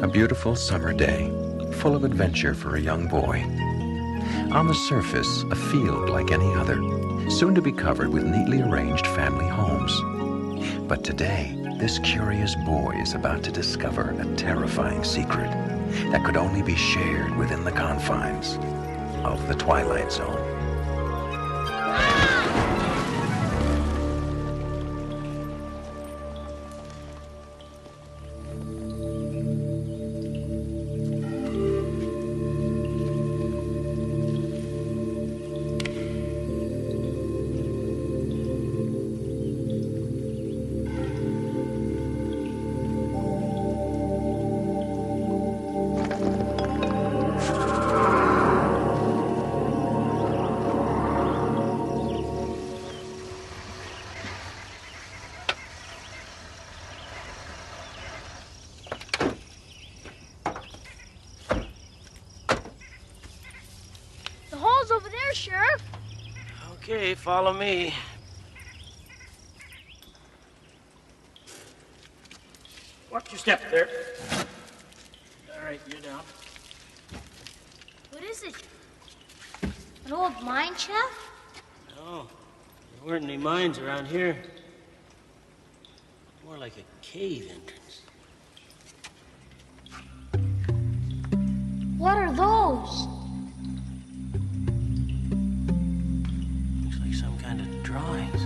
A beautiful summer day, full of adventure for a young boy. On the surface, a field like any other, soon to be covered with neatly arranged family homes. But today, this curious boy is about to discover a terrifying secret that could only be shared within the confines of the Twilight Zone. Over there, Sheriff. Okay, follow me. Watch your step there. All right, you're down. What is it? An old mine shaft? No, there weren't any mines around here. More like a cave entrance. What are those? Drawings.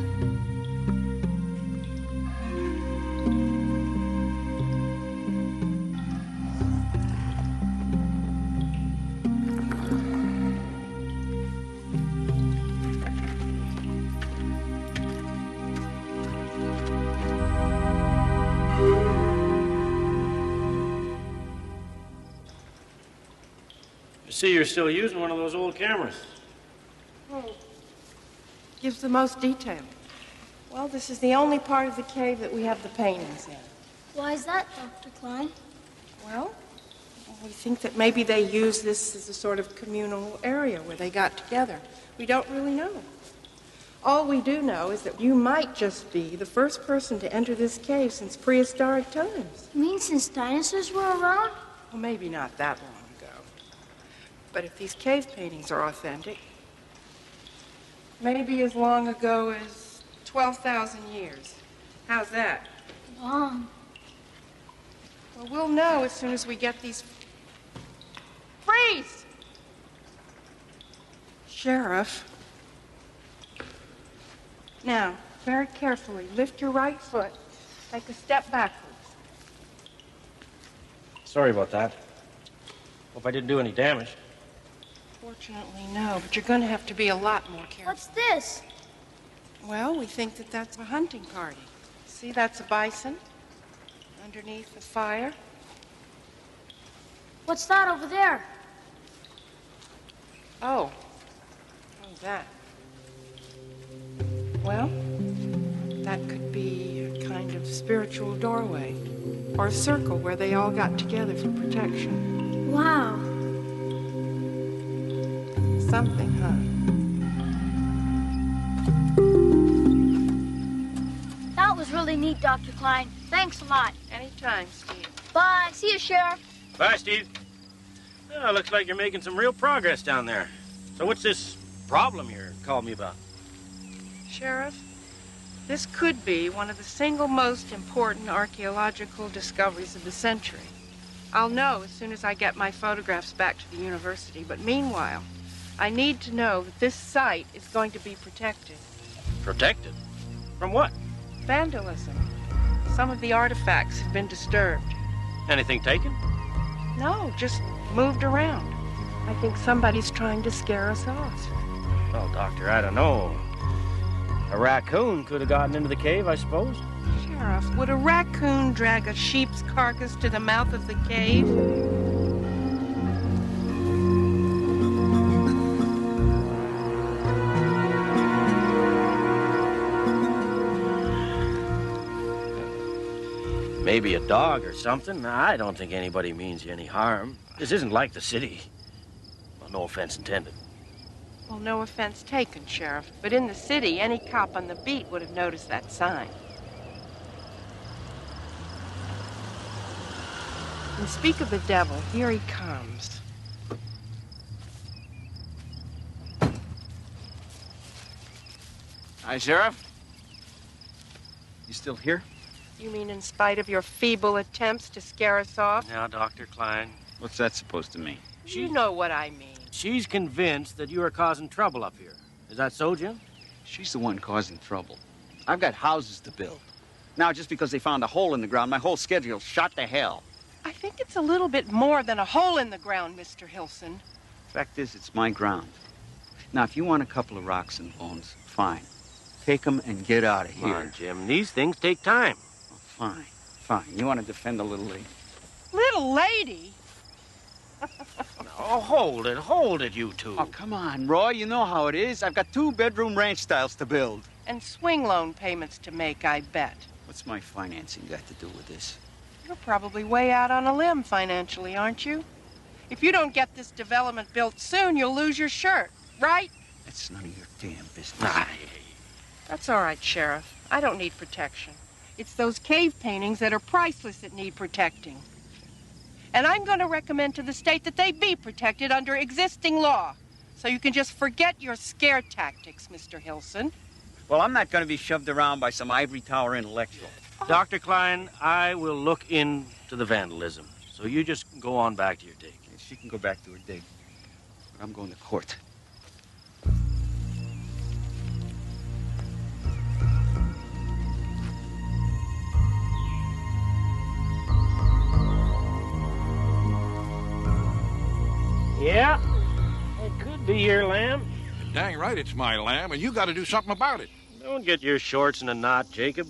I see you're still using one of those old cameras. Oh. Gives the most detail. Well, this is the only part of the cave that we have the paintings in. Why is that, Dr. Klein? Well, we think that maybe they used this as a sort of communal area where they got together. We don't really know. All we do know is that you might just be the first person to enter this cave since prehistoric times. You mean since dinosaurs were around? Well, maybe not that long ago. But if these cave paintings are authentic, maybe as long ago as 12,000 years. How's that? Long. Well, we'll know as soon as we get these... Freeze! Sheriff. Now, very carefully, lift your right foot. Take a step backwards. Sorry about that. Hope I didn't do any damage. Fortunately, no, but you're going to have to be a lot more careful. What's this? Well, we think that that's a hunting party. See, that's a bison underneath the fire. What's that over there? Oh, that. Well, that could be a kind of spiritual doorway or a circle where they all got together for protection. Wow. Something, huh? That was really neat, Dr. Klein. Thanks a lot. Anytime, Steve. Bye. See you, Sheriff. Bye, Steve. Well, looks like you're making some real progress down there. So what's this problem you're calling me about? Sheriff, this could be one of the single most important archaeological discoveries of the century. I'll know as soon as I get my photographs back to the university, but meanwhile, I need to know that this site is going to be protected. Protected? From what? Vandalism. Some of the artifacts have been disturbed. Anything taken? No, just moved around. I think somebody's trying to scare us off. Well, Doctor, I don't know. A raccoon could have gotten into the cave, I suppose. Sheriff, would a raccoon drag a sheep's carcass to the mouth of the cave? Maybe a dog or something. I don't think anybody means you any harm. This isn't like the city. Well, no offense intended. Well, no offense taken, Sheriff. But in the city, any cop on the beat would have noticed that sign. And speak of the devil, here he comes. Hi, Sheriff. You still here? You mean in spite of your feeble attempts to scare us off? Now, Dr. Klein, What's that supposed to mean? You know what I mean. she's convinced that you are causing trouble up here. Is that so, Jim? She's the one causing trouble. I've got houses to build. Now, just because they found a hole in the ground, my whole schedule's shot to hell. I think it's a little bit more than a hole in the ground, Mr. Hilson. Fact is, it's my ground. Now, if you want a couple of rocks and bones, fine. Take them and get out of Come here. on, Jim. These things take time. Oh, fine, fine. You want to defend the little lady? Little lady? Oh, hold it, you two. Oh, come on, Roy. You know how it is. I've got 2-bedroom ranch styles to build. And swing loan payments to make, I bet. What's my financing got to do with this? You're probably way out on a limb financially, aren't you? If you don't get this development built soon, you'll lose your shirt, right? That's none of your damn business. That's all right, Sheriff. I don't need protection. It's those cave paintings that are priceless that need protecting. And I'm going to recommend to the state that they be protected under existing law. So you can just forget your scare tactics, Mr. Hilson. Well, I'm not going to be shoved around by some ivory tower intellectual. Dr. Klein, I will look into the vandalism. So you just go on back to your dig. She can go back to her dig. But I'm going to court. Yeah, it could be your lamb. Dang right it's my lamb, and you got to do something about it. Don't get your shorts in a knot, Jacob.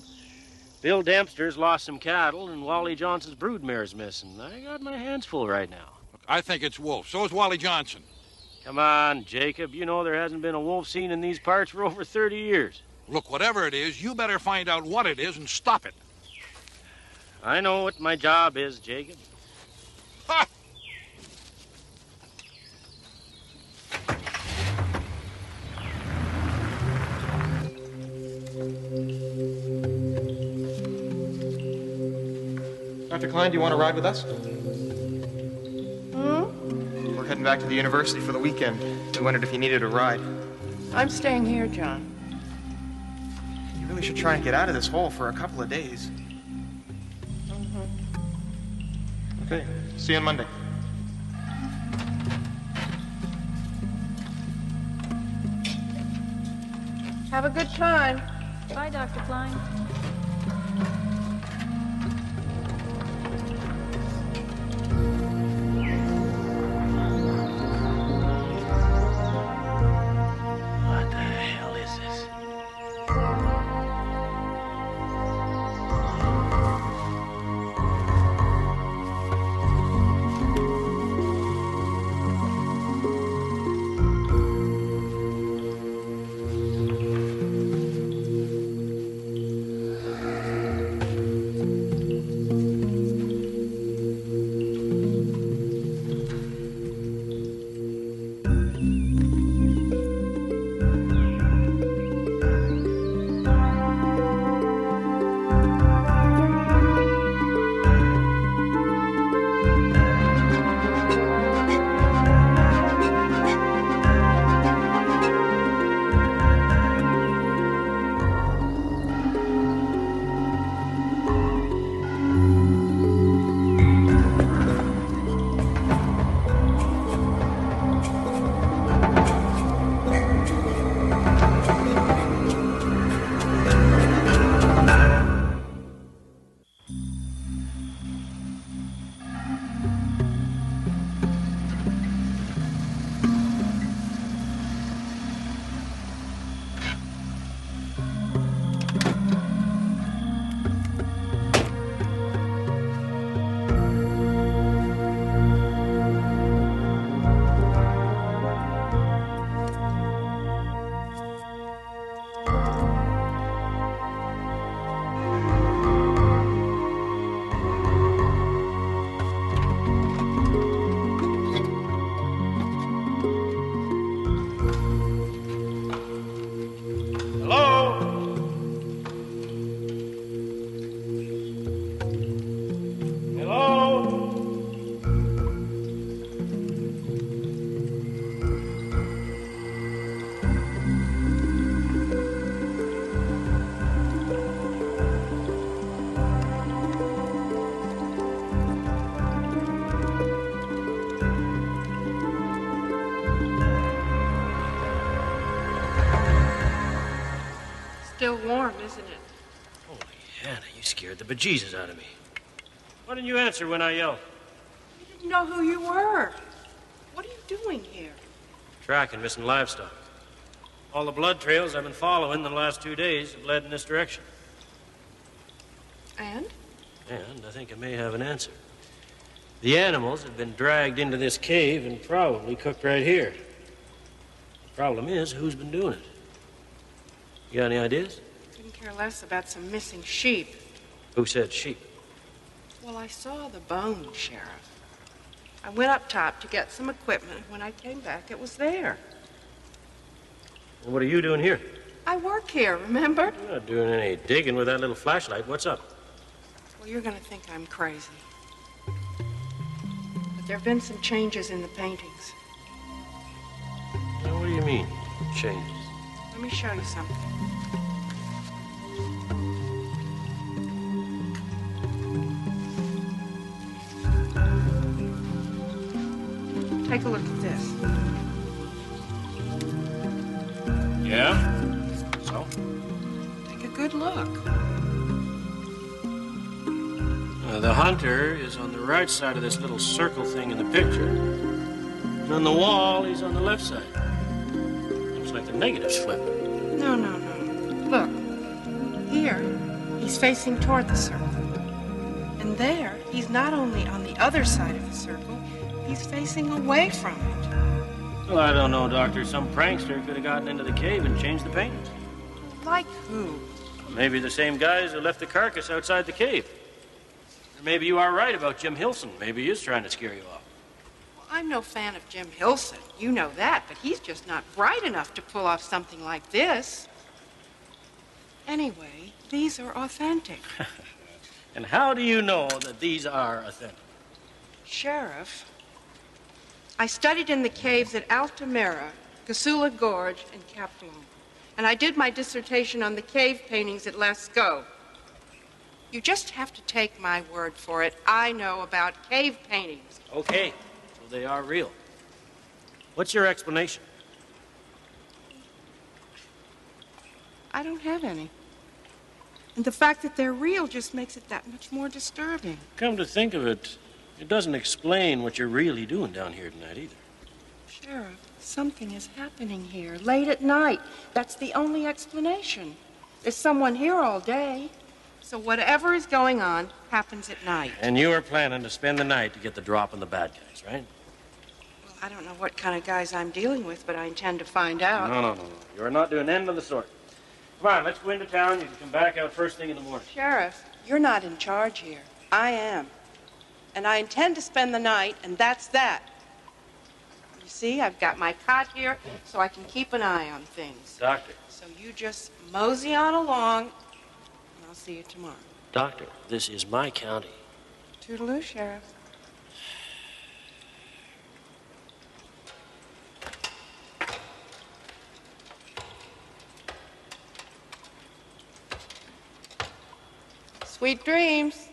Bill Dempster's lost some cattle, and Wally Johnson's broodmare's missing. I got my hands full right now. Look, I think it's Wolf. So is Wally Johnson. Come on, Jacob. You know there hasn't been a wolf seen in these parts for over 30 years. Look, whatever it is, you better find out what it is and stop it. I know what my job is, Jacob. Ha! Dr. Klein, do you want to ride with us? Hmm? We're heading back to the university for the weekend. We wondered if you needed a ride. I'm staying here, John. You really should try and get out of this hole for a couple of days. Okay, see you on Monday. Have a good time. Bye, Dr. Klein. What the hell is this? still warm, isn't it? Holy Hannah, you scared the bejesus out of me. Why didn't you answer when I yelled? I didn't know who you were. What are you doing here? Tracking missing livestock. All the blood trails I've been following the last 2 days have led in this direction. And? And I think I may have an answer. The animals have been dragged into this cave and probably cooked right here. The problem is, who's been doing it? You got any ideas? Couldn't care less about some missing sheep. Who said sheep? Well, I saw the bones, Sheriff. I went up top to get some equipment. When I came back, it was there. And what are you doing here? I work here, remember? You're not doing any digging with that little flashlight. What's up? Well, you're going to think I'm crazy. But there have been some changes in the paintings. Now, what do you mean, changes? Let me show you something. Take a look at this. Yeah? So? Take a good look. The hunter is on the right side of this little circle thing in the picture. And on the wall, he's on the left side. Looks like the negative's flipped. No. Look. Here, he's facing toward the circle. And there, he's not only on the other side of the circle, he's facing away from it. Well, I don't know, Doctor. Some prankster could have gotten into the cave and changed the paintings. Like who? Maybe the same guys who left the carcass outside the cave. Or maybe you are right about Jim Hilson. Maybe he is trying to scare you off. Well, I'm no fan of Jim Hilson. You know that, but he's just not bright enough to pull off something like this. Anyway, these are authentic. And how do you know that these are authentic? Sheriff, I studied in the caves at Altamira, Gasula Gorge, and Caplon. And I did my dissertation on the cave paintings at Lascaux. You just have to take my word for it. I know about cave paintings. Okay, so they are real. What's your explanation? I don't have any. And the fact that they're real just makes it that much more disturbing. Come to think of it, it doesn't explain what you're really doing down here tonight either. Sheriff, something is happening here late at night. That's the only explanation. There's someone here all day. So whatever is going on happens at night. And you are planning to spend the night to get the drop on the bad guys, right? Well, I don't know what kind of guys I'm dealing with, but I intend to find out. No. You're not doing anything of the sort. Come on, let's go into town. You can come back out first thing in the morning. Sheriff, you're not in charge here. I am. And I intend to spend the night, and that's that. You see, I've got my cot here so I can keep an eye on things. Doctor. So you just mosey on along, and I'll see you tomorrow. Doctor, this is my county. Toodaloo, Sheriff. Sweet dreams.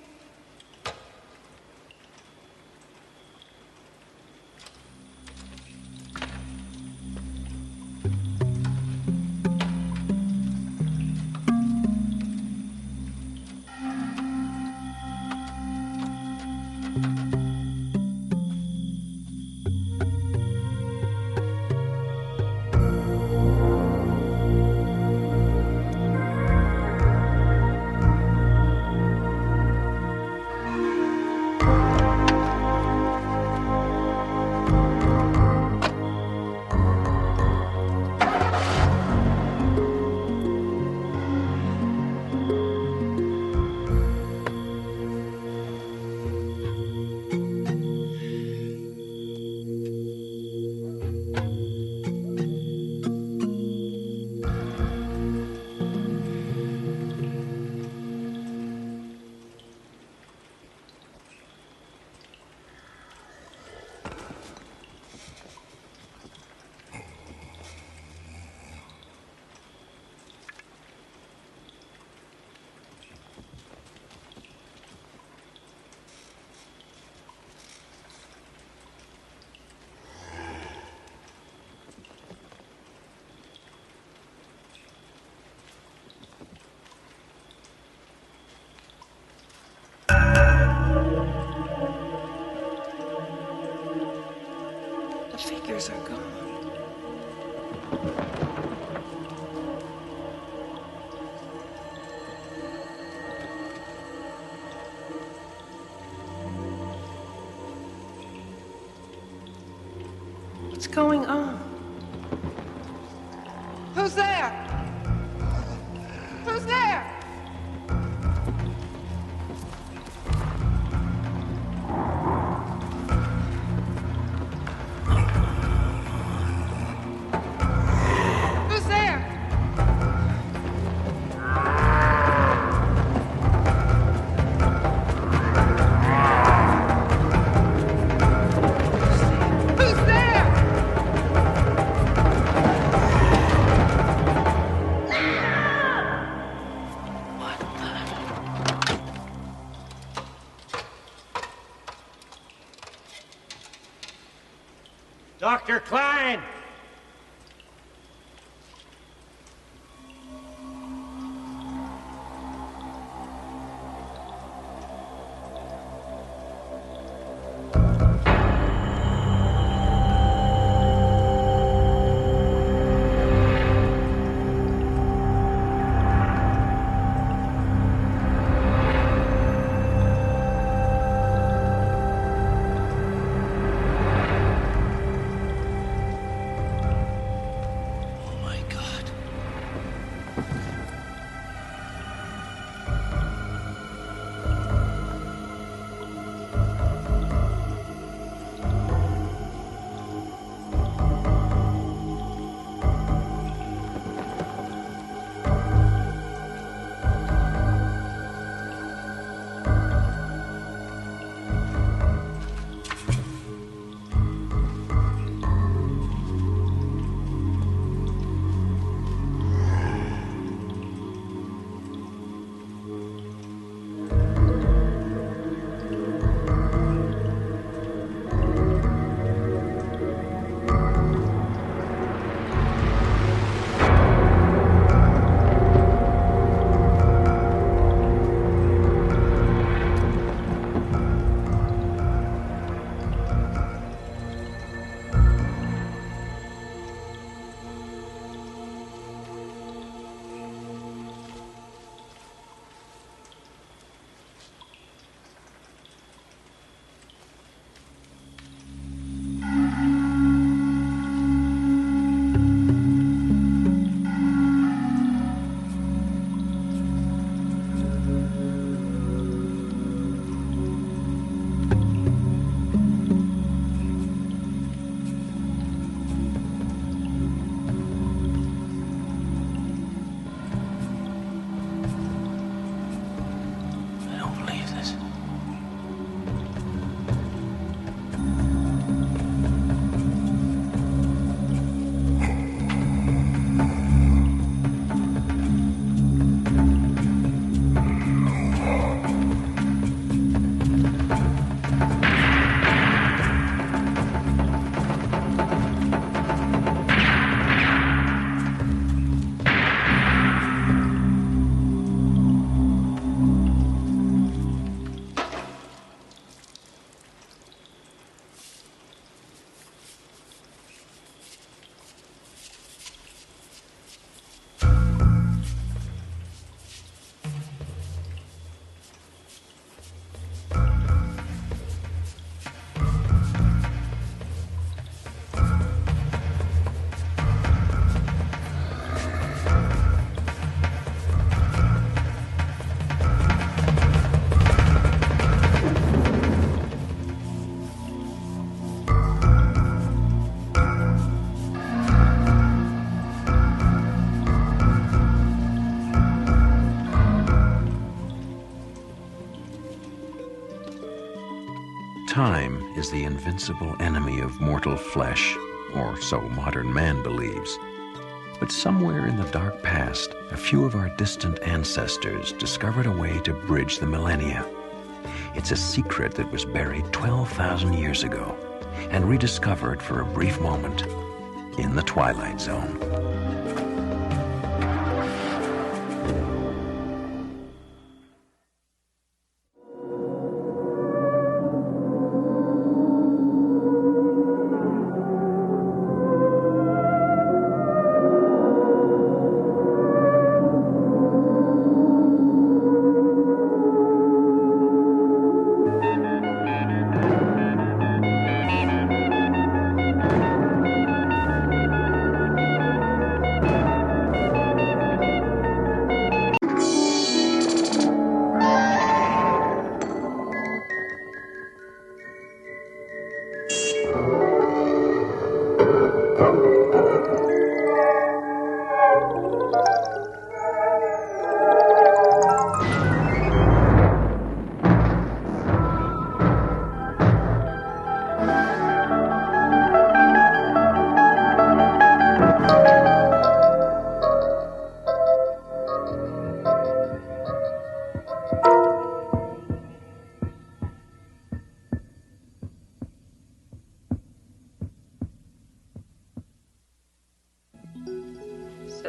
creatures are gone. What's going on? Who's there? Who's there? Who's there? Who's there? Dr. Klein! Time is the invincible enemy of mortal flesh, or so modern man believes. But somewhere in the dark past, a few of our distant ancestors discovered a way to bridge the millennia. It's a secret that was buried 12,000 years ago and rediscovered for a brief moment in the Twilight Zone.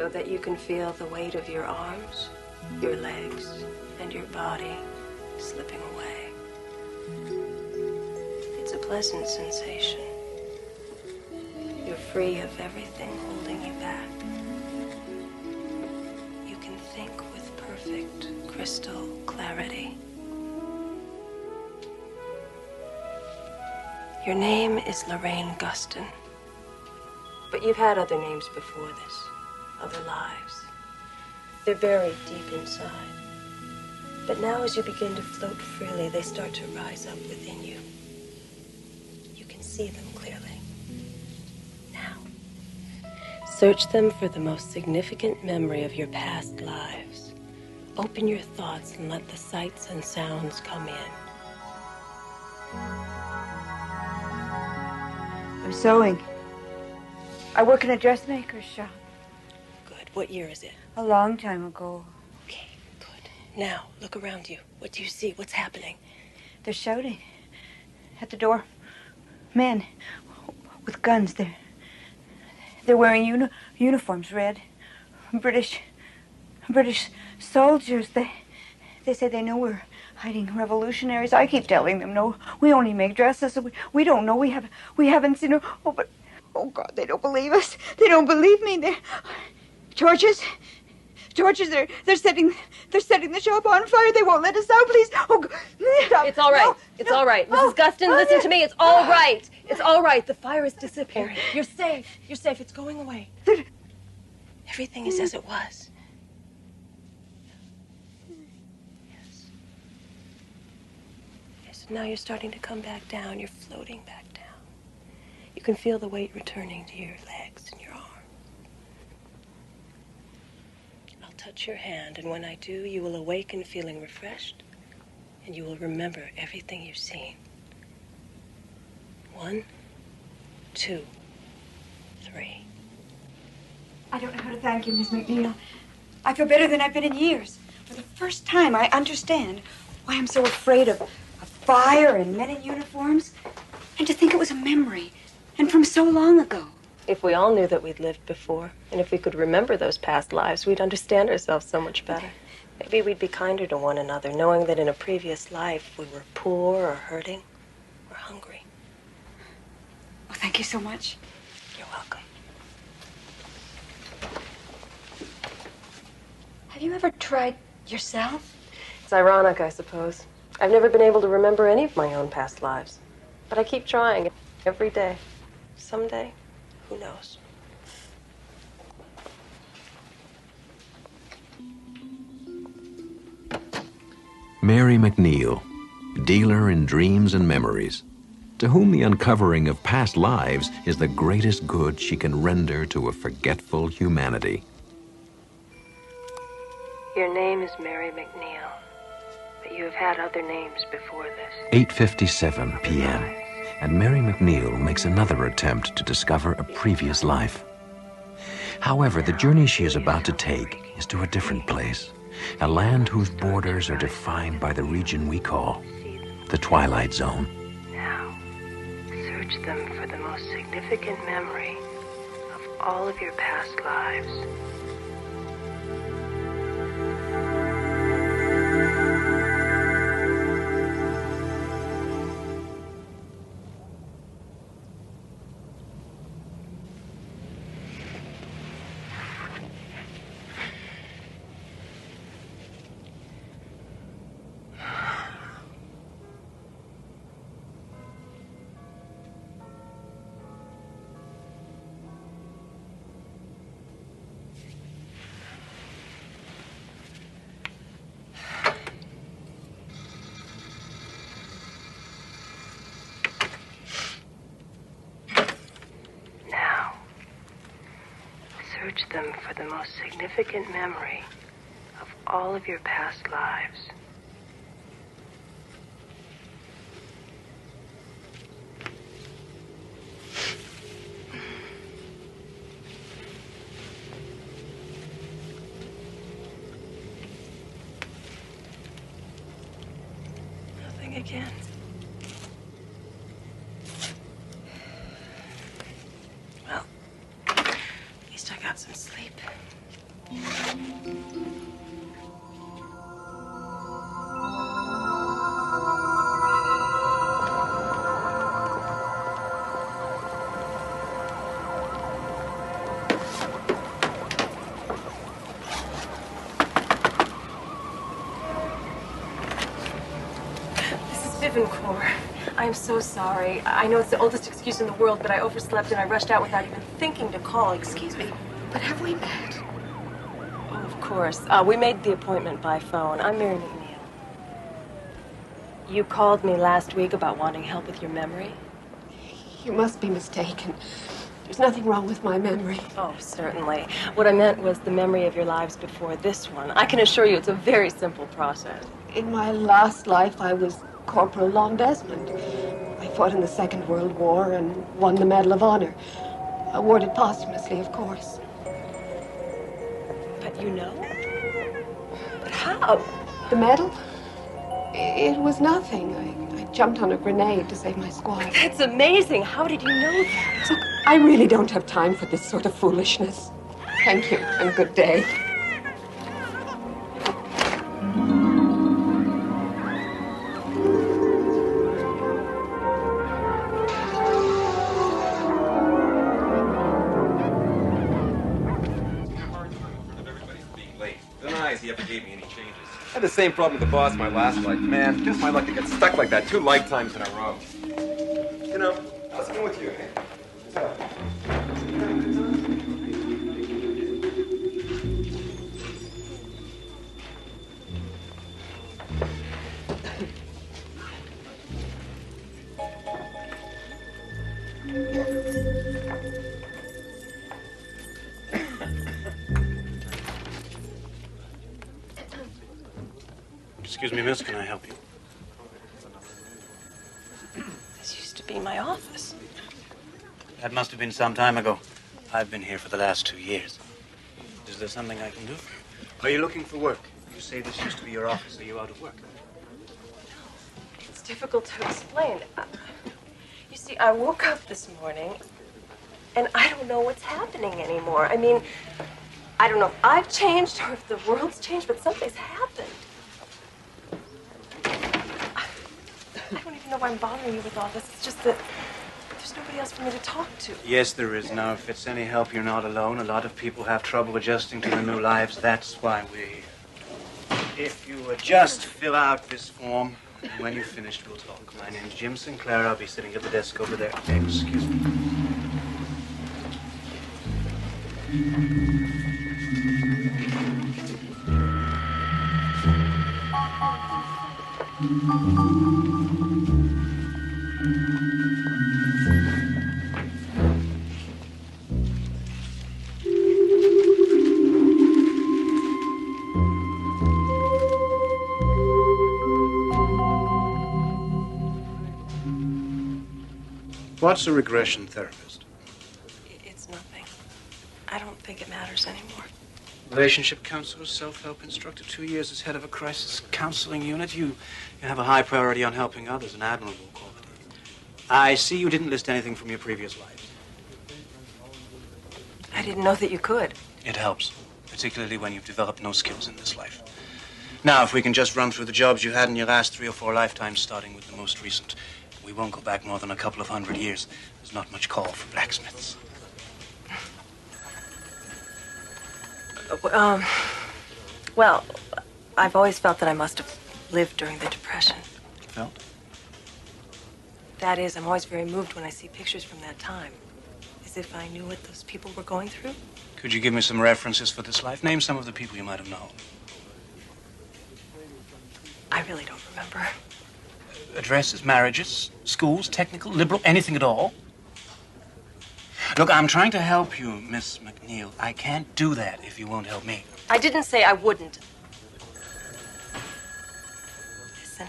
so that you can feel the weight of your arms, your legs, and your body slipping away. It's a pleasant sensation. You're free of everything holding you back. You can think with perfect crystal clarity. Your name is Lorraine Guston, but you've had other names before this, other lives. They're buried deep inside. But now as you begin to float freely, they start to rise up within you. You can see them clearly. Now, search them for the most significant memory of your past lives. Open your thoughts and let the sights and sounds come in. I'm sewing. I work in a dressmaker's shop. Good. What year is it? A long time ago. Okay, good. Now, look around you. What do you see? What's happening? They're shouting at the door. Men with guns. They're wearing uniforms, red. British soldiers. They say they know we're hiding revolutionaries. I keep telling them, no, we only make dresses. We don't know. We haven't seen her. Oh, but, oh, God, they don't believe us. They don't believe me. Torches, they're setting the shop on fire. They won't let us out, please. Oh, God. It's all right. It's all right. Mrs. Guston, listen to me. It's all right. It's all right. The fire is disappearing. You're safe. You're safe. It's going away. Everything is as it was. Now you're starting to come back down. You're floating back down. You can feel the weight returning to your legs and your arm. I'll touch your hand, and when I do, you will awaken feeling refreshed, and you will remember everything you've seen. 1, 2, 3. I don't know how to thank you, Miss McNeil. I feel better than I've been in years. For the first time, I understand why I'm so afraid of fire and men in uniforms. And to think it was a memory, and from so long ago. If we all knew that we'd lived before, and if we could remember those past lives, we'd understand ourselves so much better. Maybe we'd be kinder to one another, knowing that in a previous life we were poor or hurting or hungry. Well, thank you so much. You're welcome. Have you ever tried yourself? It's ironic, I suppose. I've never been able to remember any of my own past lives. But I keep trying every day. Someday, who knows? Mary McNeil, dealer in dreams and memories, to whom the uncovering of past lives is the greatest good she can render to a forgetful humanity. Your name is Mary McNeil. You have had other names before this. 8:57 p.m. and Mary McNeil makes another attempt to discover a previous life. However, the journey she is about to take is to a different place, a land whose borders are defined by the region we call the Twilight Zone. Now, search them for the most significant memory of all of your past lives. Search them for the most significant memory of all of your past lives. Nothing again. Well, at least I got some sleep. I'm so sorry. I know it's the oldest excuse in the world, but I overslept and I rushed out without even thinking to call. Excuse me. But have we met? Oh, of course. We made the appointment by phone. I'm Mary McNeil. You called me last week about wanting help with your memory? You must be mistaken. There's nothing wrong with my memory. Oh, certainly. What I meant was the memory of your lives before this one. I can assure you it's a very simple process. In my last life, I was Corporal Lon Desmond. I fought in the Second World War and won the Medal of Honor. Awarded posthumously, of course. But you know? But how? The medal? It was nothing. I jumped on a grenade to save my squad. That's amazing. How did you know that? Look, I really don't have time for this sort of foolishness. Thank you, and good day. He ever gave me any changes. I had the same problem with the boss my last life. Man, just my luck to get stuck like that 2 lifetimes in a row. You know, how's it going with you, eh? Excuse me, miss, can I help you? This used to be my office. That must have been some time ago. I've been here for the last 2 years. Is there something I can do for you? Are you looking for work? You say this used to be your office. Are you out of work? It's difficult to explain. You see, I woke up this morning, and I don't know what's happening anymore. I mean, I don't know if I've changed or if the world's changed, but something's happened. I don't even know why I'm bothering you with all this. It's just that there's nobody else for me to talk to. Yes, there is. Now, if it's any help, you're not alone. A lot of people have trouble adjusting to their new lives. That's why we're here. If you would just fill out this form, and when you've finished, we'll talk. My name's Jim Sinclair. I'll be sitting at the desk over there. Excuse me. What's a regression therapist? It's nothing. I don't think it matters anymore. Relationship counselor, self-help instructor, 2 years as head of a crisis counseling unit. You have a high priority on helping others, an admirable quality. I see you didn't list anything from your previous life. I didn't know that you could. It helps, particularly when you've developed no skills in this life. Now, if we can just run through the jobs you had in your last 3 or 4 lifetimes, starting with the most recent. We won't go back more than a couple of 100 years. There's not much call for blacksmiths. Well, I've always felt that I must have lived during the Depression. Felt? That is, I'm always very moved when I see pictures from that time. As if I knew what those people were going through. Could you give me some references for this life? Name some of the people you might have known. I really don't remember. Addresses, marriages, schools, technical, liberal, anything at all? Look, I'm trying to help you, Miss McNeil. I can't do that if you won't help me. I didn't say I wouldn't. Listen,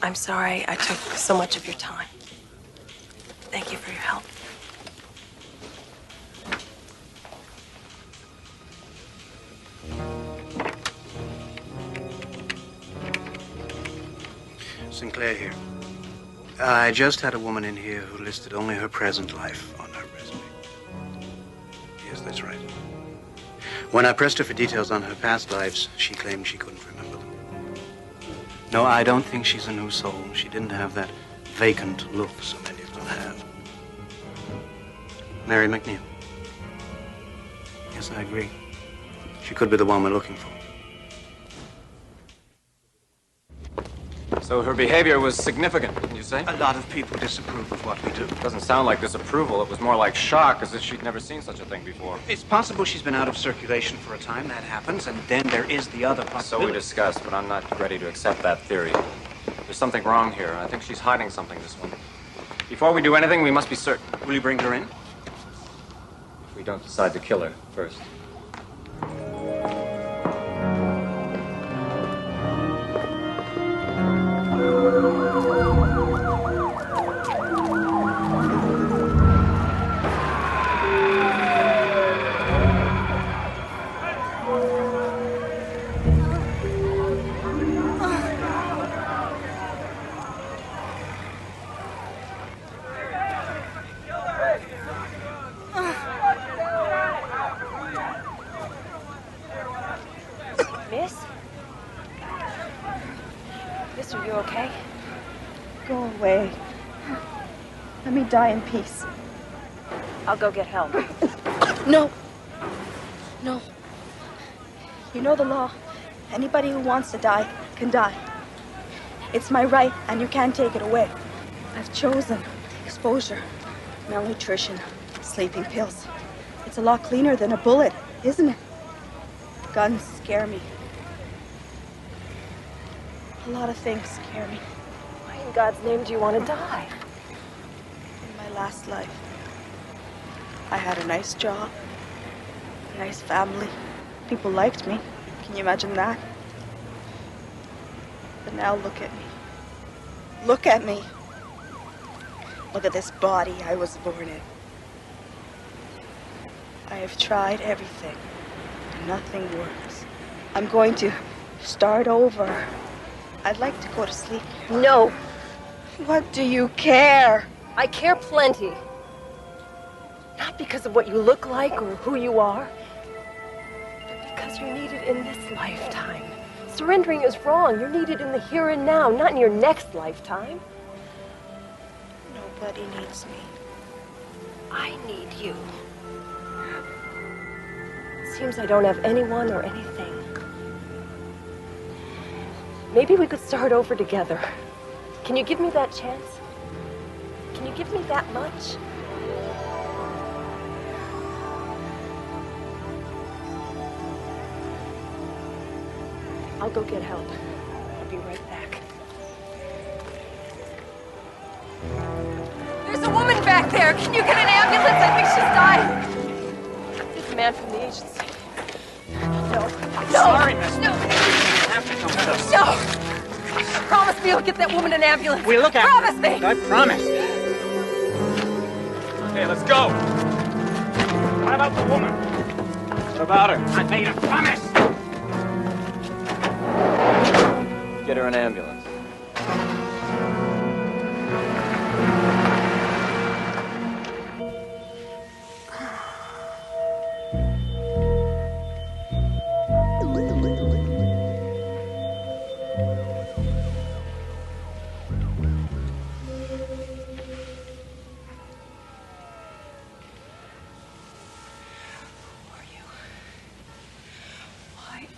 I'm sorry I took so much of your time. Thank you for your help. Sinclair here. I just had a woman in here who listed only her present life on her resume. Yes, that's right. When I pressed her for details on her past lives, she claimed she couldn't remember them. No, I don't think she's a new soul. She didn't have that vacant look so many of them have. Mary McNeil. Yes, I agree. She could be the one we're looking for. So her behavior was significant, you say? A lot of people disapprove of what we do. It doesn't sound like disapproval. It was more like shock, as if she'd never seen such a thing before. It's possible she's been out of circulation for a time. That happens. And then there is the other possibility. So we discussed, but I'm not ready to accept that theory. There's something wrong here. I think she's hiding something, this woman. Before we do anything, we must be certain. Will you bring her in? If we don't decide to kill her first. Miss, are you okay? Go away. Let me die in peace. I'll go get help. No. No. You know the law. Anybody who wants to die can die. It's my right, and you can't take it away. I've chosen exposure, malnutrition, sleeping pills. It's a lot cleaner than a bullet, isn't it? Guns scare me. A lot of things scare me. Why in God's name do you want to die? In my last life, I had a nice job, a nice family. People liked me. Can you imagine that? But now look at me. Look at me. Look at this body I was born in. I have tried everything, and nothing works. I'm going to start over. I'd like to go to sleep. No. What do you care? I care plenty. Not because of what you look like or who you are, but because you're needed in this lifetime. Surrendering is wrong. You're needed in the here and now, not in your next lifetime. Nobody needs me. I need you. It seems I don't have anyone or anything. Maybe we could start over together. Can you give me that chance? Can you give me that much? I'll go get help. I'll be right back. There's a woman back there. Can you get an ambulance? I think she's dying. It's a man from the agency. No. No. Sorry, miss. No. No. Promise me you'll get that woman an ambulance. We'll look after Promise her. me. I promise. Okay, let's go. What about the woman? What about her? I made a promise. Get her an ambulance.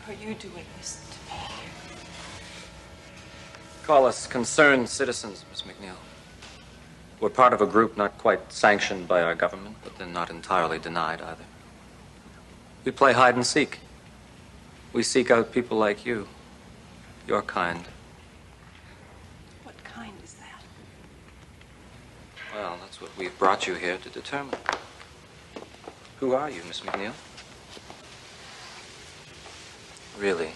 Are you doing this to me? Call us concerned citizens, Miss McNeil. We're part of a group not quite sanctioned by our government, but then not entirely denied either. We play hide and seek. We seek out people like you, your kind. What kind is that? Well, that's what we've brought you here to determine. Who are you, Miss McNeil? Really?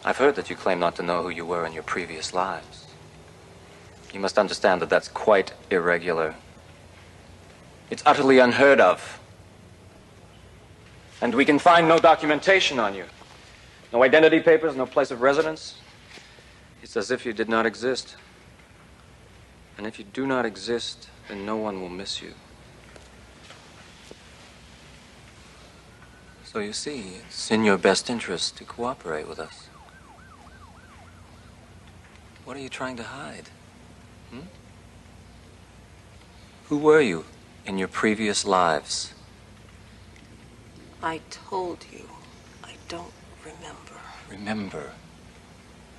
I've heard that you claim not to know who you were in your previous lives. You must understand that that's quite irregular. It's utterly unheard of. And we can find no documentation on you. No identity papers, no place of residence. It's as if you did not exist. And if you do not exist, then no one will miss you. So you see, it's in your best interest to cooperate with us. What are you trying to hide? Who were you in your previous lives? I told you, I don't remember. Remember?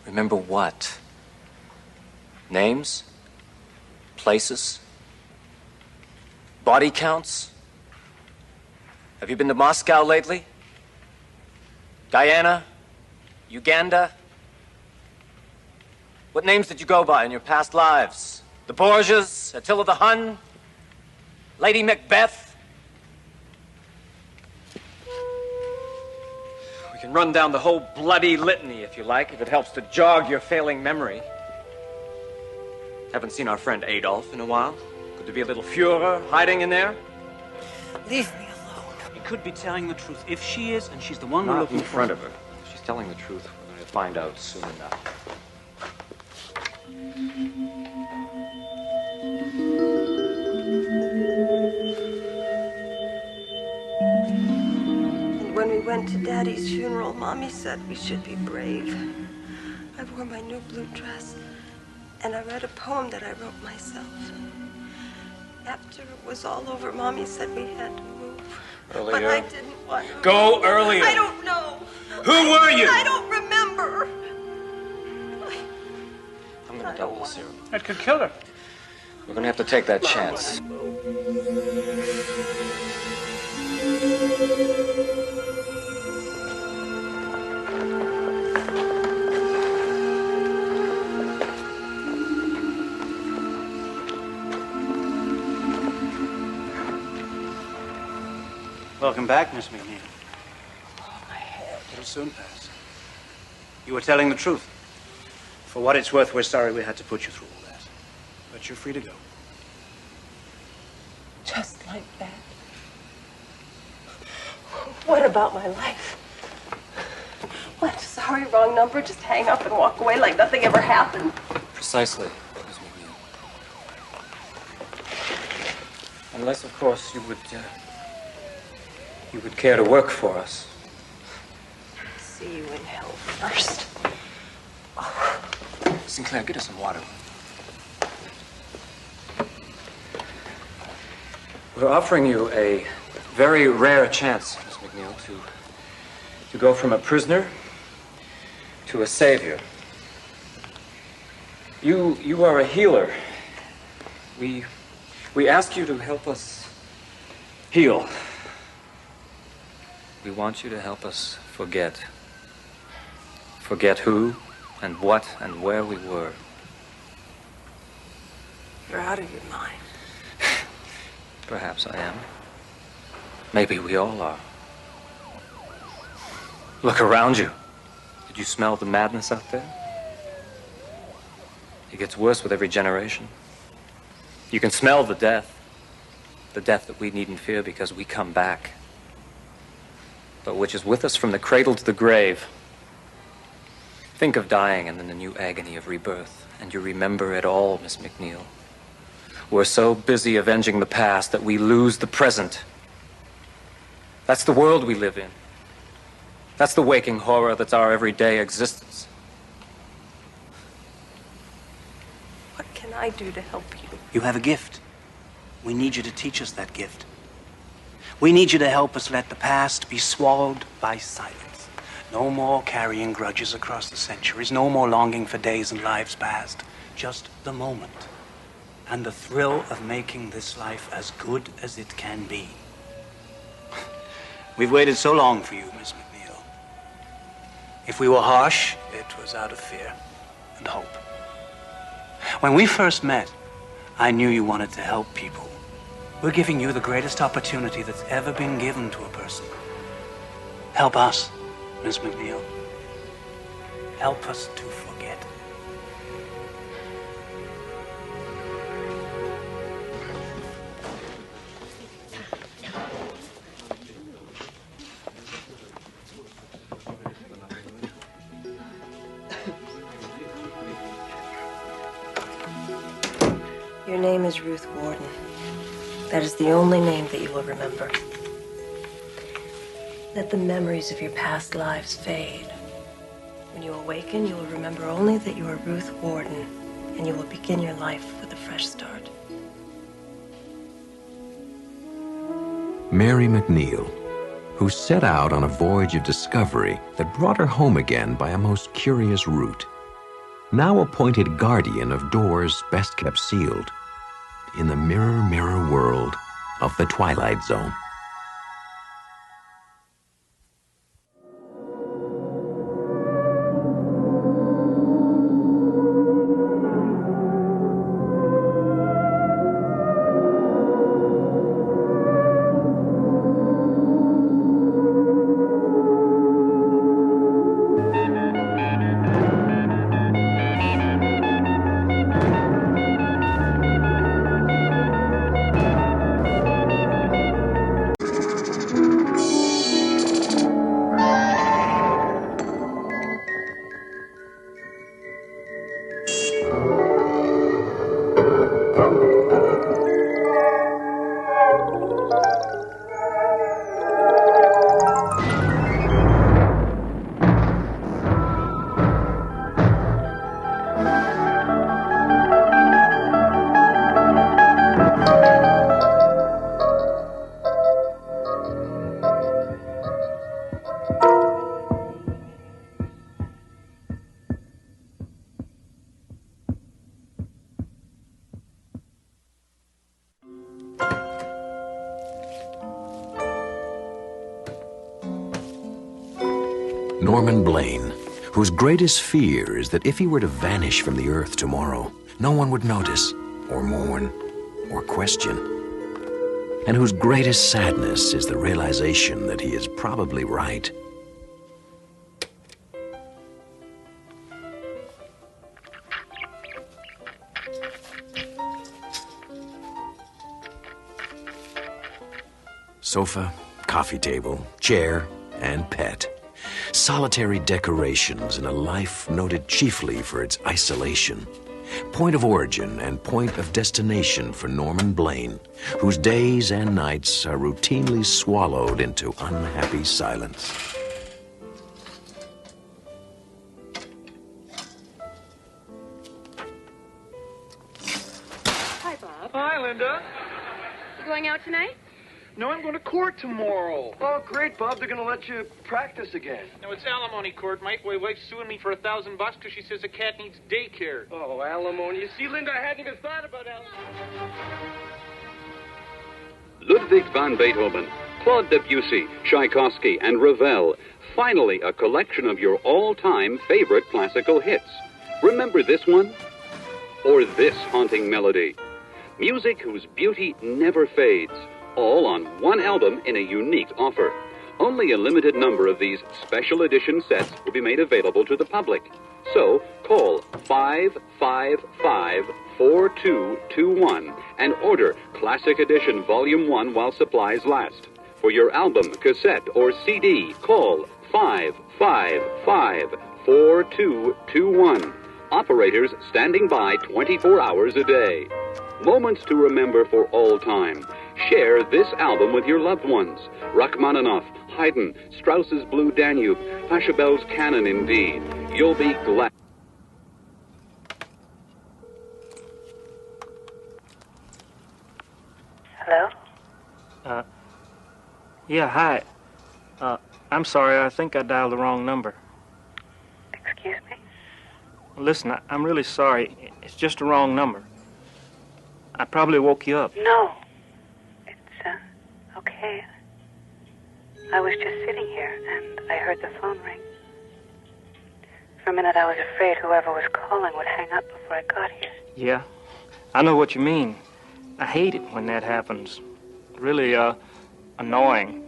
Remember what? Names? Places? Body counts? Have you been to Moscow lately? Guyana? Uganda? What names did you go by in your past lives? The Borgias? Attila the Hun? Lady Macbeth? We can run down the whole bloody litany if you like, if it helps to jog your failing memory. Haven't seen our friend Adolf in a while. Could there be a little Führer hiding in there? Leave me alone. He could be telling the truth. If she is, and she's the one we're Not looking in for. front of her. If she's telling the truth, we're going to find out soon enough. And when we went to Daddy's funeral, Mommy said we should be brave. I wore my new blue dress, and I read a poem that I wrote myself. After it was all over, Mommy said we had to move. Earlier. But I didn't want to. Go earlier. I don't know. Who were you? I don't remember. I'm going to double the serum. That could kill her. We're going to have to take that chance. Welcome back, Miss McNeil. Oh, my head. It'll soon pass. You were telling the truth. For what it's worth, we're sorry we had to put you through all that. But you're free to go. Just like that. What about my life? What? Sorry, wrong number. Just hang up and walk away like nothing ever happened. Precisely, Miss McNeil. Unless, of course, you would care to work for us. See you in hell first. Sinclair, get us some water. We're offering you a very rare chance, Miss McNeil, to go from a prisoner to a savior. You are a healer. We ask you to help us heal. We want you to help us forget. Forget who and what and where we were. You're out of your mind. Perhaps I am. Maybe we all are. Look around you. Did you smell the madness out there? It gets worse with every generation. You can smell the death that we needn't fear because we come back, but which is with us from the cradle to the grave. Think of dying and then the new agony of rebirth, and you remember it all, Miss McNeil. We're so busy avenging the past that we lose the present. That's the world we live in. That's the waking horror that's our everyday existence. What can I do to help you? You have a gift. We need you to teach us that gift. We need you to help us let the past be swallowed by silence. No more carrying grudges across the centuries. No more longing for days and lives past. Just the moment. And the thrill of making this life as good as it can be. We've waited so long for you, Miss McNeil. If we were harsh, it was out of fear and hope. When we first met, I knew you wanted to help people. We're giving you the greatest opportunity that's ever been given to a person. Help us, Miss McNeil. Help us to forget. Your name is Ruth Warden. That is the only name that you will remember. Let the memories of your past lives fade. When you awaken, you will remember only that you are Ruth Warden, and you will begin your life with a fresh start. Mary McNeil, who set out on a voyage of discovery that brought her home again by a most curious route, now appointed guardian of doors best kept sealed in the mirror, mirror world of the Twilight Zone. Norman Blaine, whose greatest fear is that if he were to vanish from the earth tomorrow, no one would notice, or mourn, or question, and whose greatest sadness is the realization that he is probably right. Sofa, coffee table, chair, and pet. Solitary decorations in a life noted chiefly for its isolation. Point of origin and point of destination for Norman Blaine, whose days and nights are routinely swallowed into unhappy silence. Hi, Bob. Hi, Linda. You going out tonight? No, I'm going to court tomorrow. Oh, great, Bob. They're going to let you practice again. No, it's alimony court, Mike. My wife's suing me for $1,000 because she says the cat needs daycare. Oh, alimony. You see, Linda, I hadn't even thought about alimony. Ludwig van Beethoven, Claude Debussy, Tchaikovsky, and Ravel. Finally, a collection of your all-time favorite classical hits. Remember this one? Or this haunting melody? Music whose beauty never fades. All on one album in a unique offer. Only a limited number of these special edition sets will be made available to the public. So, call 555-4221 and order Classic Edition Volume 1 while supplies last. For your album, cassette, or CD, call 555-4221. Operators standing by 24 hours a day. Moments to remember for all time. Share this album with your loved ones. Rachmaninoff, Haydn, Strauss's Blue Danube, Pachelbel's Canon, indeed. You'll be glad. Hello? Yeah, hi. I'm sorry, I think I dialed the wrong number. Excuse me? Listen, I'm really sorry. It's just a wrong number. I probably woke you up. No. Okay. I was just sitting here, and I heard the phone ring. For a minute, I was afraid whoever was calling would hang up before I got here. Yeah, I know what you mean. I hate it when that happens. Really, annoying.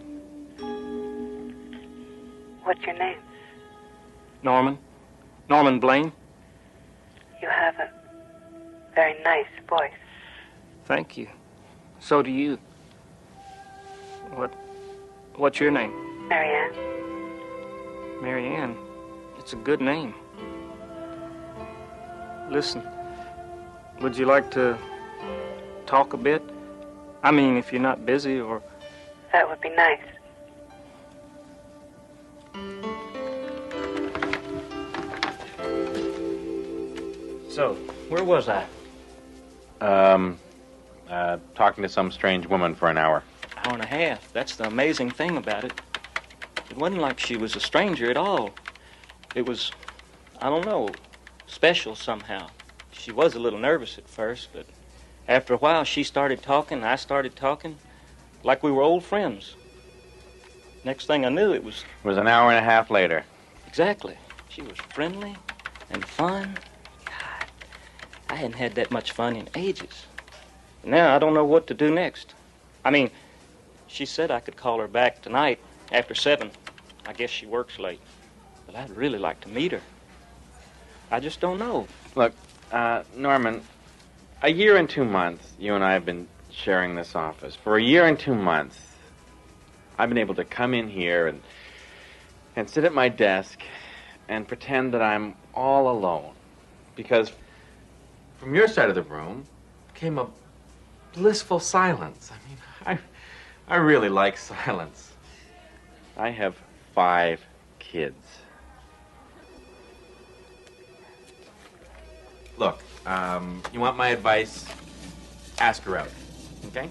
What's your name? Norman. Norman Blaine. You have a very nice voice. Thank you. So do you. What's your name? Marianne. Marianne. It's a good name. Listen, would you like to talk a bit? I mean, if you're not busy or... That would be nice. So, where was I? Talking to some strange woman for an hour. Hour and a half. That's the amazing thing about it. It wasn't like she was a stranger at all. It was, I don't know, special somehow. She was a little nervous at first, but after a while she started talking, I started talking, like we were old friends. Next thing I knew, it was an hour and a half later. Exactly. She was friendly and fun. God, I hadn't had that much fun in ages. Now I don't know what to do next. I mean, she said I could call her back tonight after 7. I guess she works late. But I'd really like to meet her. I just don't know. Look, Norman, a year and 2 months, you and I have been sharing this office. For a year and 2 months, I've been able to come in here and sit at my desk and pretend that I'm all alone. Because from your side of the room came a blissful silence. I mean, I really like silence. I have 5 kids. Look, you want my advice? Ask her out, okay?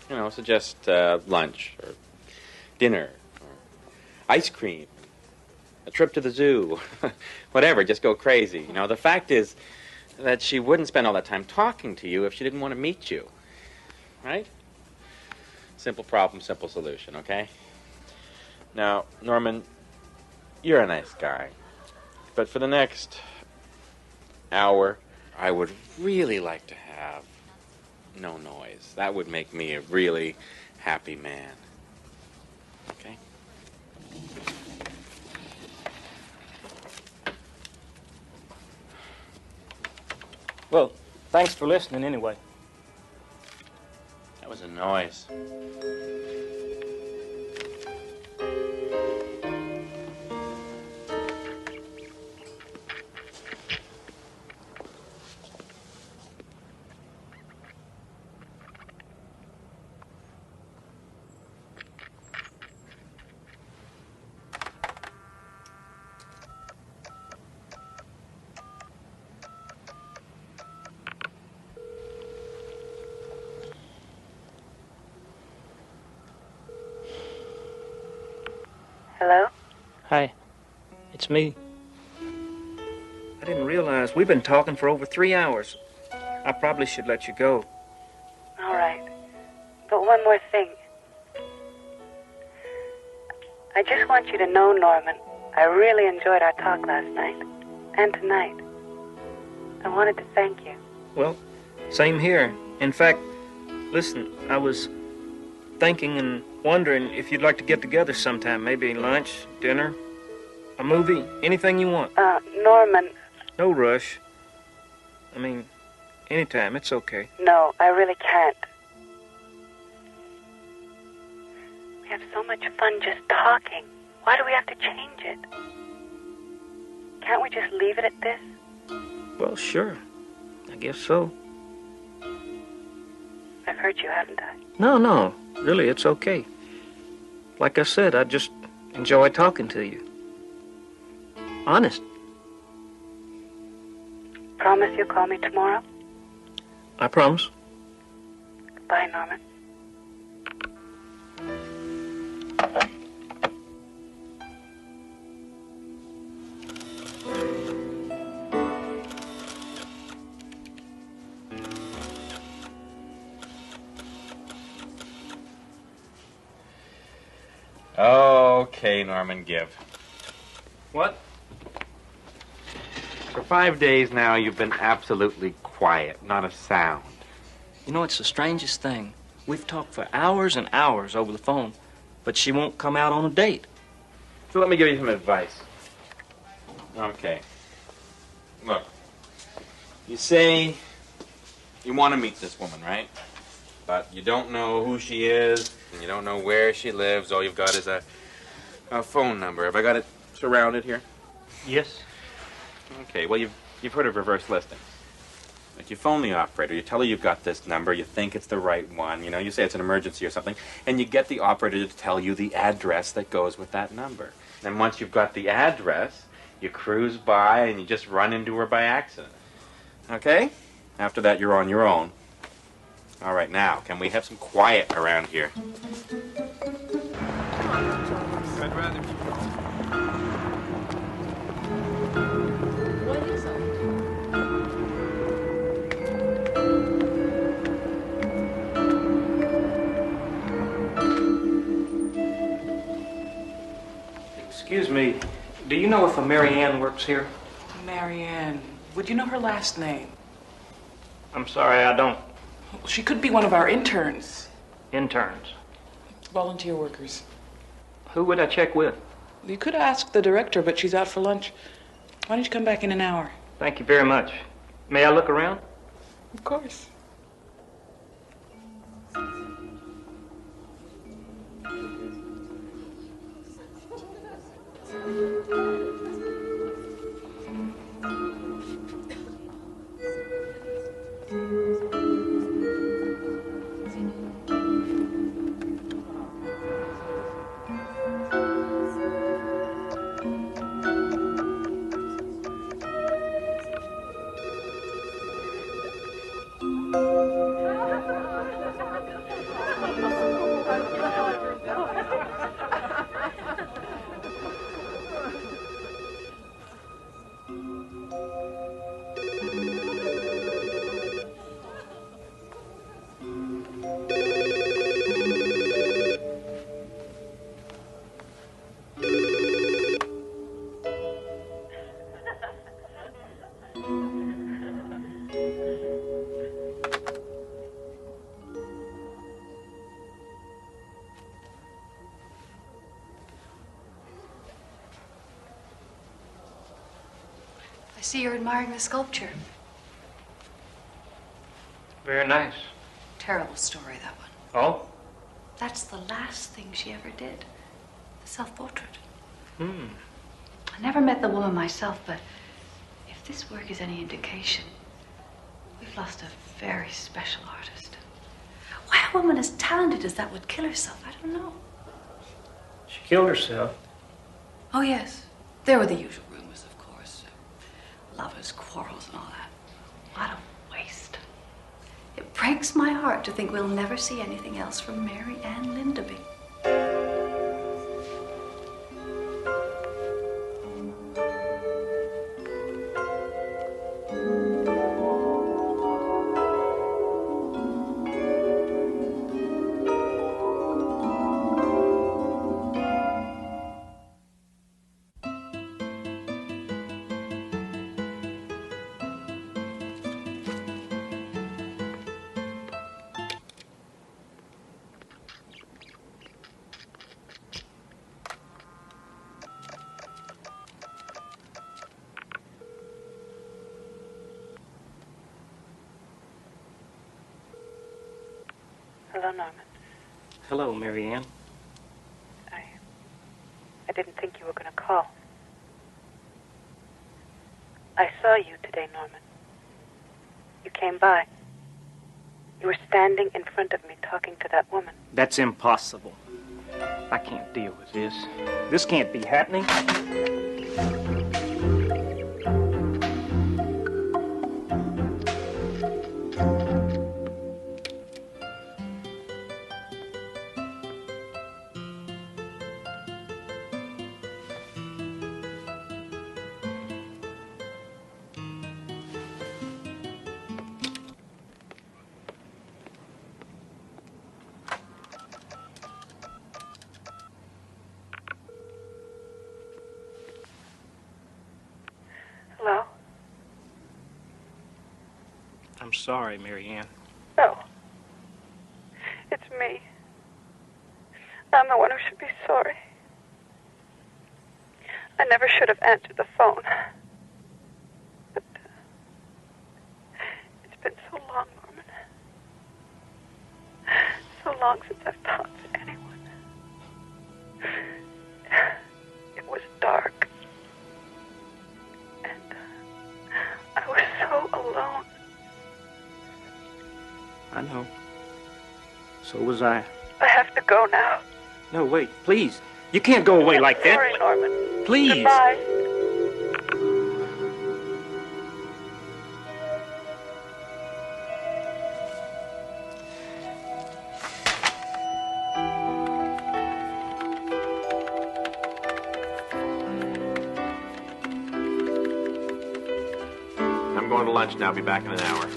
You know, suggest lunch or dinner or ice cream, a trip to the zoo, whatever, just go crazy. You know, the fact is that she wouldn't spend all that time talking to you if she didn't want to meet you, right? Simple problem, simple solution, okay? Now, Norman, you're a nice guy, but for the next hour, I would really like to have no noise. That would make me a really happy man. Okay? Well, thanks for listening anyway. That was a noise. Hello? Hi, it's me. I didn't realize we've been talking for over 3 hours. I probably should let you go. All right. But one more thing. I just want you to know, Norman, I really enjoyed our talk last night. And tonight. I wanted to thank you. Well, same here. In fact, listen, I was thinking and wondering if you'd like to get together sometime. Maybe lunch, dinner, a movie, anything you want. Norman. No rush. I mean, anytime, it's okay. No, I really can't. We have so much fun just talking. Why do we have to change it? Can't we just leave it at this? Well, sure. I guess so. I've hurt you, haven't I? No. Really, it's okay. Like I said, I just enjoy talking to you. Honest. Promise you'll call me tomorrow? I promise. Bye, Norman. Okay, Norman, give. What? For 5 days now, you've been absolutely quiet, not a sound. You know, it's the strangest thing. We've talked for hours and hours over the phone, but she won't come out on a date. So let me give you some advice. Okay. Look, you say you want to meet this woman, right? But you don't know who she is, and you don't know where she lives. All you've got is a phone number. Have I got it surrounded here? Yes. Okay, well, you've heard of reverse listing. Like, you phone the operator, you tell her you've got this number, you think it's the right one, you know, you say it's an emergency or something, and you get the operator to tell you the address that goes with that number. And once you've got the address, You cruise by and you just run into her by accident. Okay? After that, you're on your own. All right, now, can we have some quiet around here? I'd rather... What is it? Excuse me, do you know if a Mary Ann works here? Mary Ann. Would you know her last name? I'm sorry, I don't. She could be one of our interns. Interns. Volunteer workers. Who would I check with? You could ask the director, but she's out for lunch. Why don't you come back in an hour? Thank you very much. May I look around? Of course. I see you're admiring the sculpture. Very nice. Terrible story, that one. Oh? That's the last thing she ever did. The self-portrait. Hmm. I never met the woman myself, but if this work is any indication, we've lost a very special artist. Why a woman as talented as that would kill herself, I don't know. She killed herself. Oh, yes. There were the usual rumors, of course. Lovers, quarrels, and all that. What a waste. It breaks my heart to think we'll never see anything else from Mary Ann Lindaby. Hello, Norman. Hello, Mary Ann. I didn't think you were going to call. I saw you today, Norman. You came by. You were standing in front of me talking to that woman. That's impossible. I can't deal with this. This can't be happening. Hello? I'm sorry, Mary Ann. No. It's me. I'm the one who should be sorry. I never should have answered the phone. But it's been so long, Norman. So long since I've talked to anyone. It was dark. And I was so alone. I know. So was I. I have to go now. No, wait, please. You can't go away like that. Sorry, Norman. Please. Goodbye. to lunch now. I'll be back in an hour.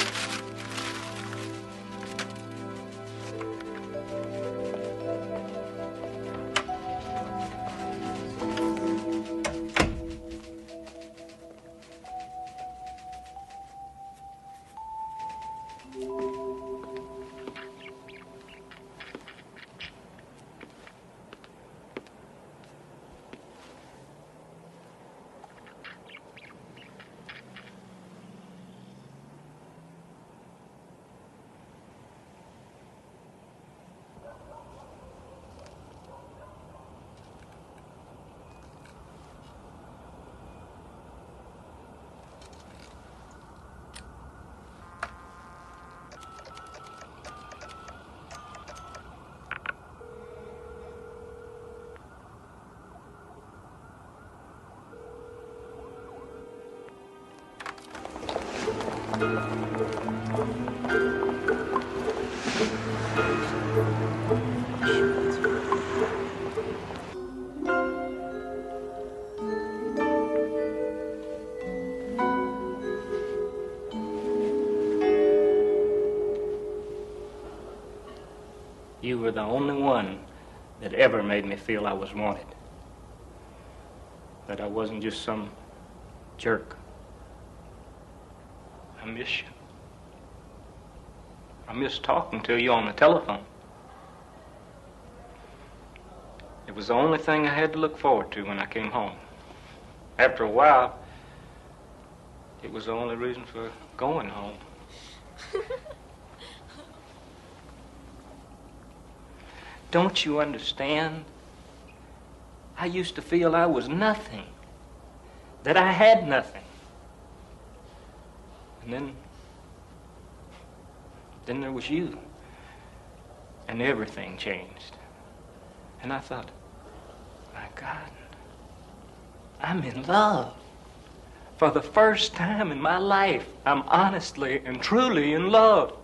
You were the only one that ever made me feel I was wanted. That I wasn't just some jerk. I miss you. I miss talking to you on the telephone. It was the only thing I had to look forward to when I came home. After a while, it was the only reason for going home. Don't you understand? I used to feel I was nothing, that I had nothing. And then there was you, and everything changed. And I thought, my God, I'm in love. For the first time in my life, I'm honestly and truly in love.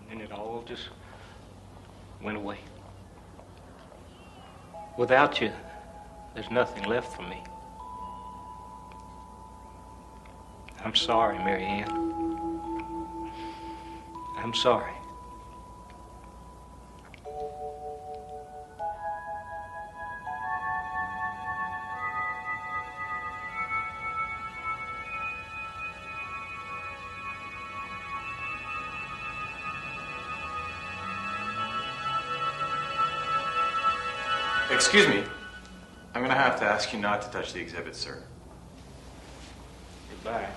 And it all just went away. Without you, there's nothing left for me. I'm sorry, Mary Ann. I'm sorry. Excuse me. I'm gonna have to ask you not to touch the exhibit, sir. Goodbye.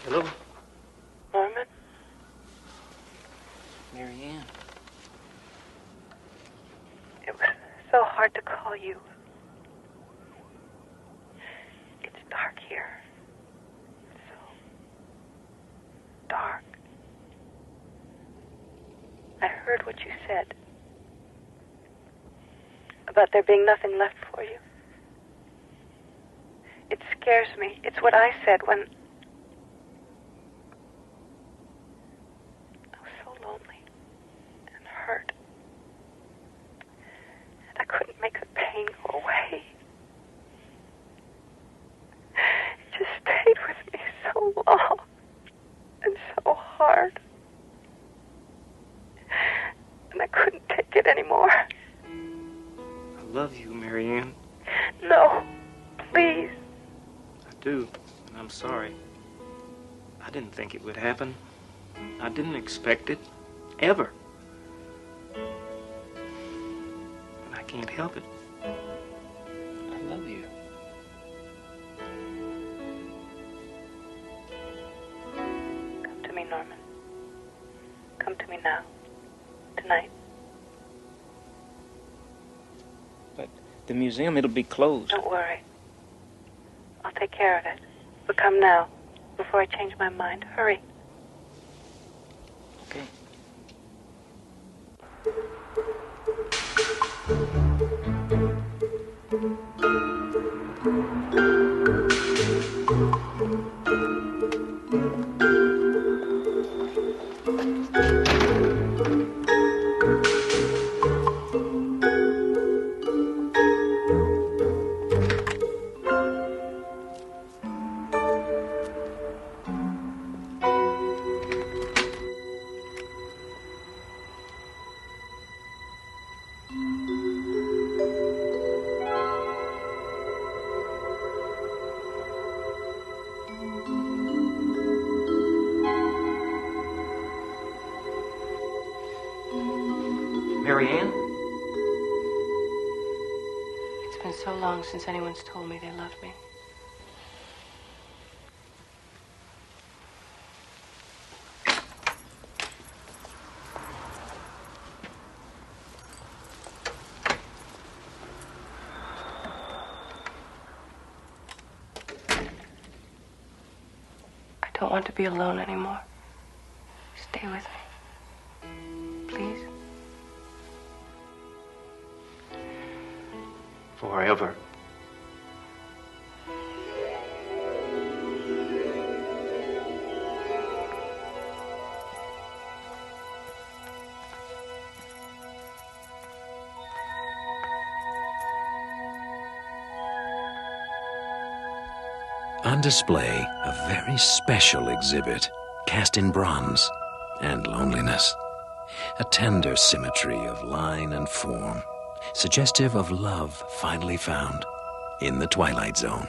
Hello? Norman? Mary Ann. It was so hard to call you. It's dark here. So dark. I heard what you said about there being nothing left for you. It scares me. It's what I said when I was so lonely and hurt. And I couldn't make the pain go away. It just stayed with me so long and so hard. And I couldn't take it anymore. I love you, Mary Ann. No, please. I do, and I'm sorry. I didn't think it would happen. I didn't expect it, ever. And I can't help it. I love you. Come to me, Norman. Come to me now. Tonight. But the museum, it'll be closed. Don't worry. I'll take care of it. But come now, before I change my mind. Hurry. Okay. Marianne? It's been so long since anyone's told me they loved me. I don't want to be alone anymore. Stay with me. Please. Forever. On display, a very special exhibit, cast in bronze and loneliness. A tender symmetry of line and form, suggestive of love finally found in the Twilight Zone.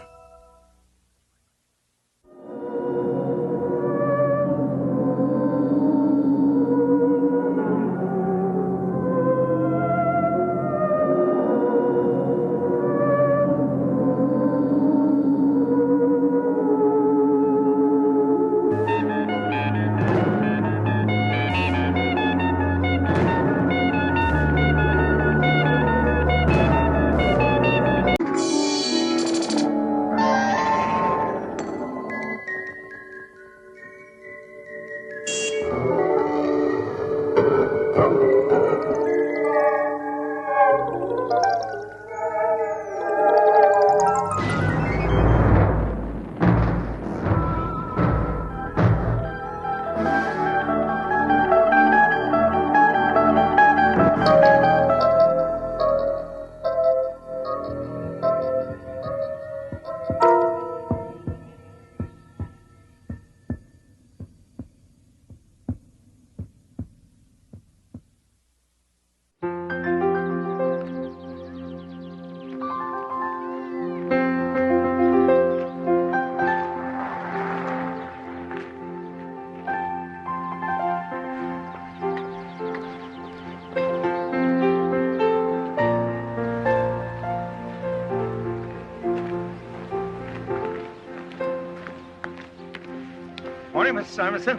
Morning, Mrs. Simonson.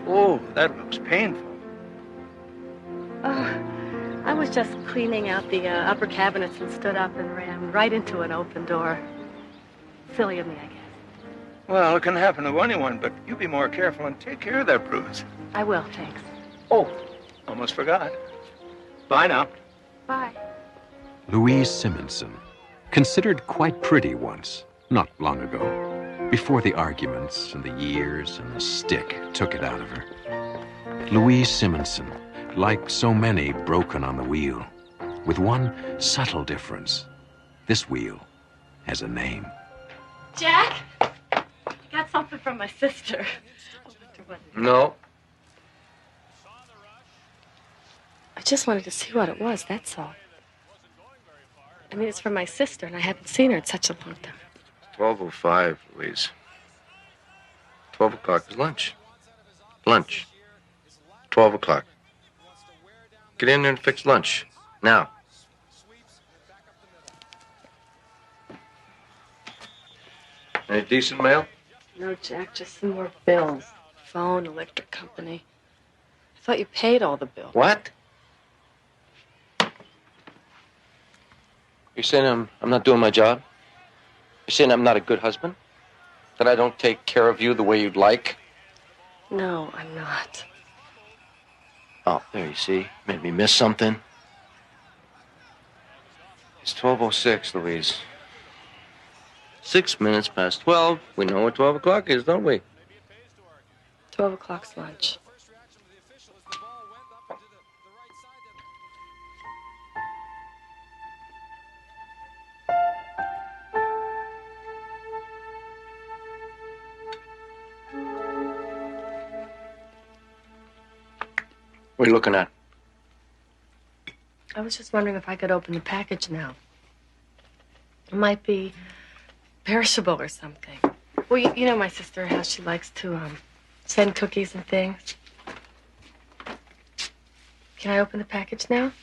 Oh, that looks painful. Oh, I was just cleaning out the upper cabinets and stood up and ran right into an open door. Silly of me, I guess. Well, it can happen to anyone, but you be more careful and take care of that bruise. I will, thanks. Oh, almost forgot. Bye now. Bye. Louise Simonson, considered quite pretty once, not long ago, before the arguments and the years and the stick took it out of her. Louise Simonson, like so many broken on the wheel, with one subtle difference. This wheel has a name. Jack? I got something from my sister. No. I just wanted to see what it was, that's all. I mean, it's from my sister, and I haven't seen her in such a long time. 12:05, Louise. 12 o'clock is lunch. Lunch. 12 o'clock. Get in there and fix lunch. Now. Any decent mail? No, Jack, just some more bills. Phone, electric company. I thought you paid all the bills. What? You're saying I'm not doing my job? You're saying I'm not a good husband? That I don't take care of you the way you'd like? No, I'm not. Oh, there you see. Made me miss something. It's 12:06, Louise. 6 minutes past 12. We know what 12 o'clock is, don't we? 12 o'clock's lunch. What are you looking at? I was just wondering if I could open the package now. It might be perishable or something. Well, you know my sister, how she likes to send cookies and things. Can I open the package now?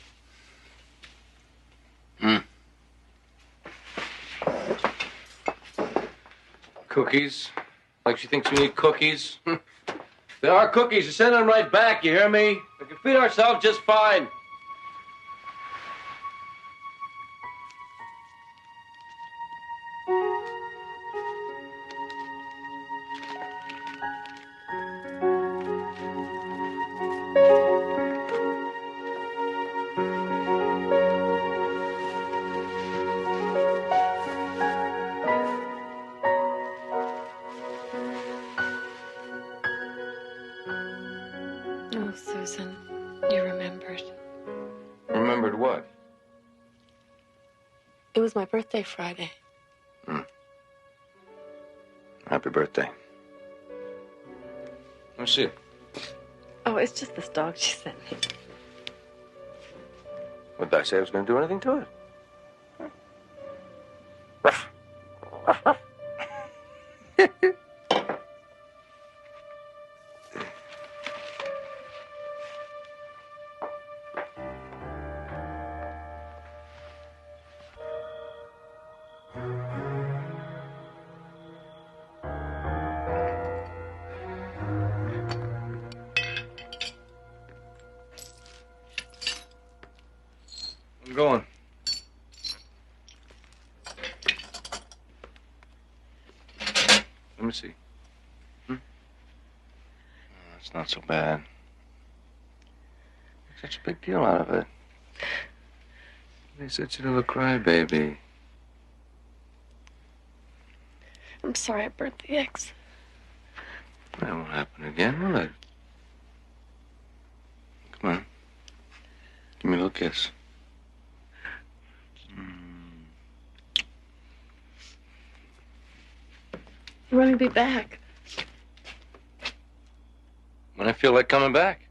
Cookies? Like she thinks we need cookies? There are cookies. You send them right back, you hear me? We can feed ourselves just fine. Oh, Susan, you remembered. Remembered what? It was my birthday Friday. Happy birthday. Let me see it. Oh, it's just this dog she sent me. What did I say I was going to do anything to it? I'm going. Let me see. Oh, that's not so bad. Make such a big deal out of it. You're such a little crybaby. I'm sorry I burnt the eggs. That won't happen again, will it? Come on. Give me a little kiss. When will you be back? When I feel like coming back.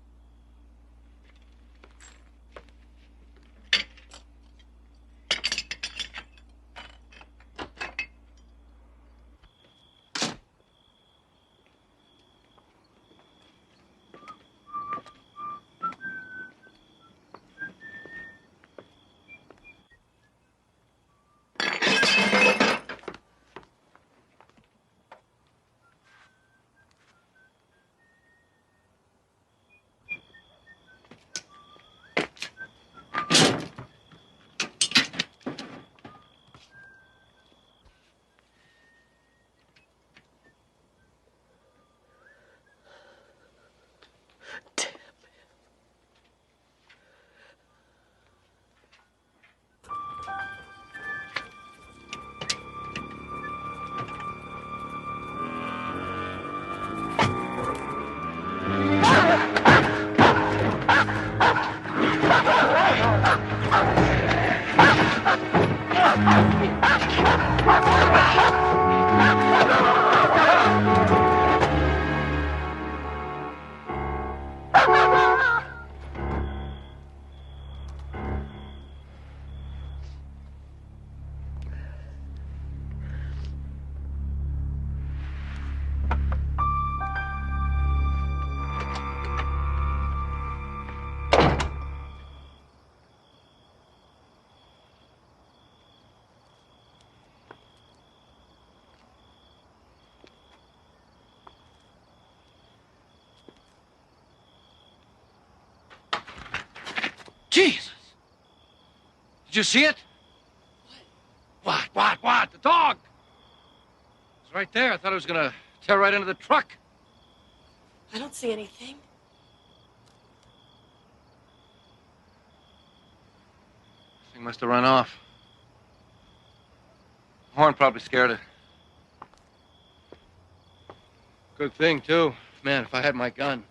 Jesus! Did you see it? What? The dog! It's right there. I thought it was gonna tear right into the truck. I don't see anything. Thing must have run off. Horn probably scared it. Good thing, too. Man, if I had my gun.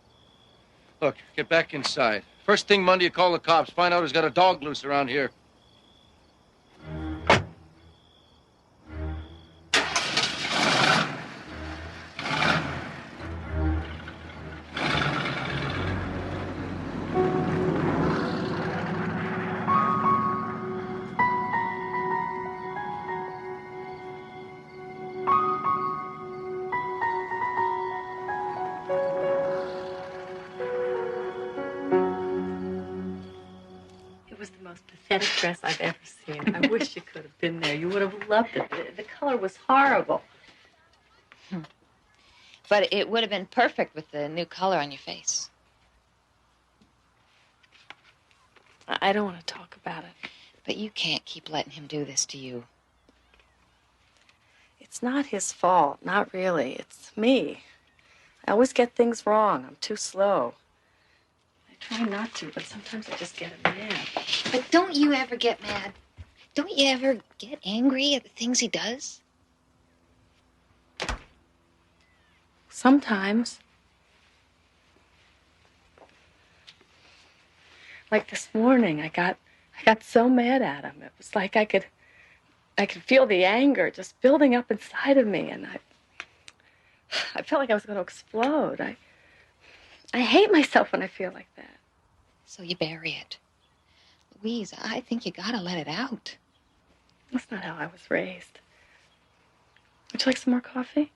Look, get back inside. First thing Monday, you call the cops. Find out who's got a dog loose around here. It was the most pathetic dress I've ever seen. I wish you could have been there. You would have loved it. The color was horrible. But it would have been perfect with the new color on your face. I don't want to talk about it. But you can't keep letting him do this to you. It's not his fault. Not really. It's me. I always get things wrong. I'm too slow. I try not to, but sometimes I just get mad. But don't you ever get mad? Don't you ever get angry at the things he does? Sometimes. Like this morning, I got so mad at him. It was like I could feel the anger just building up inside of me, and I felt like I was going to explode. I hate myself when I feel like that. So you bury it. Louise, I think you gotta let it out. That's not how I was raised. Would you like some more coffee?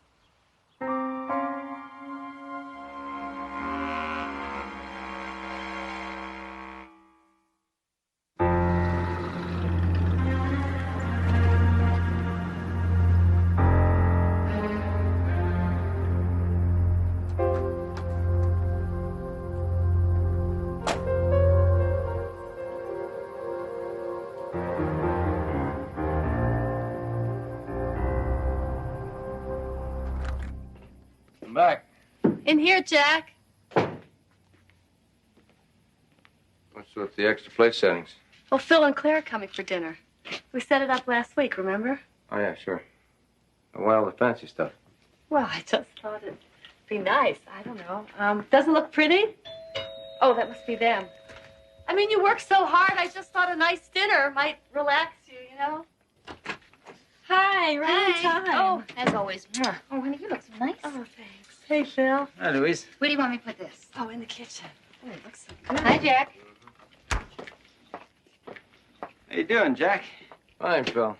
Back. In here, Jack. What's with the extra plate settings? Well, Phil and Claire are coming for dinner. We set it up last week, remember? Oh, yeah, sure. Why all the fancy stuff? Well, I just thought it'd be nice. I don't know. Doesn't look pretty? Oh, that must be them. I mean, you work so hard, I just thought a nice dinner might relax you, you know? Hi, right on time. Oh, as always. Oh, honey, you look so nice. Oh, thanks. Hey, Phil. Hi, Louise. Where do you want me to put this? Oh, in the kitchen. Oh, it looks so good. Hi, Jack. How you doing, Jack? Fine, Phil.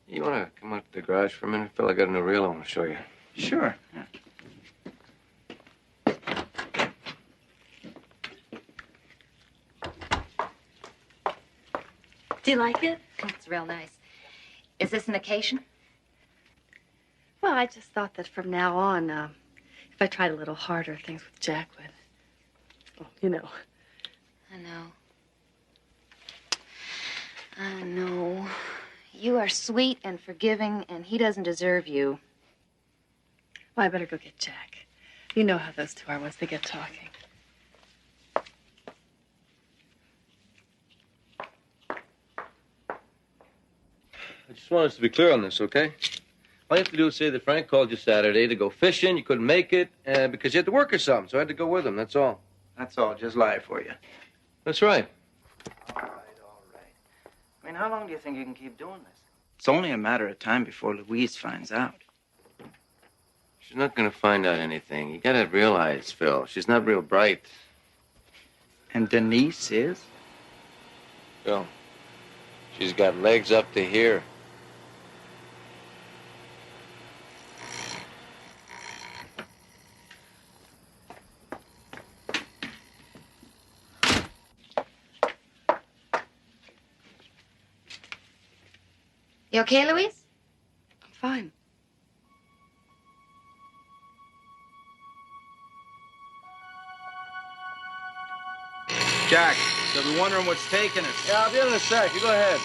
You want to come out to the garage for a minute, Phil? I got a new reel I want to show you. Sure. Yeah. Do you like it? It's real nice. Is this an occasion? Well, I just thought that from now on, if I tried a little harder, things with Jack would, well, you know. I know. I know. You are sweet and forgiving, and he doesn't deserve you. Well, I better go get Jack. You know how those two are once they get talking. I just want us to be clear on this, okay? All you have to do is say that Frank called you Saturday to go fishing. You couldn't make it because you had to work or something, so I had to go with him. That's all. That's all. Just lie for you. That's right. All right. I mean, how long do you think you can keep doing this? It's only a matter of time before Louise finds out. She's not going to find out anything. You got to realize, Phil, she's not real bright. And Denise is? Phil, she's got legs up to here. You okay, Louise? I'm fine. Jack, they'll be wondering what's taking us. Yeah, I'll be in a sec. You go ahead.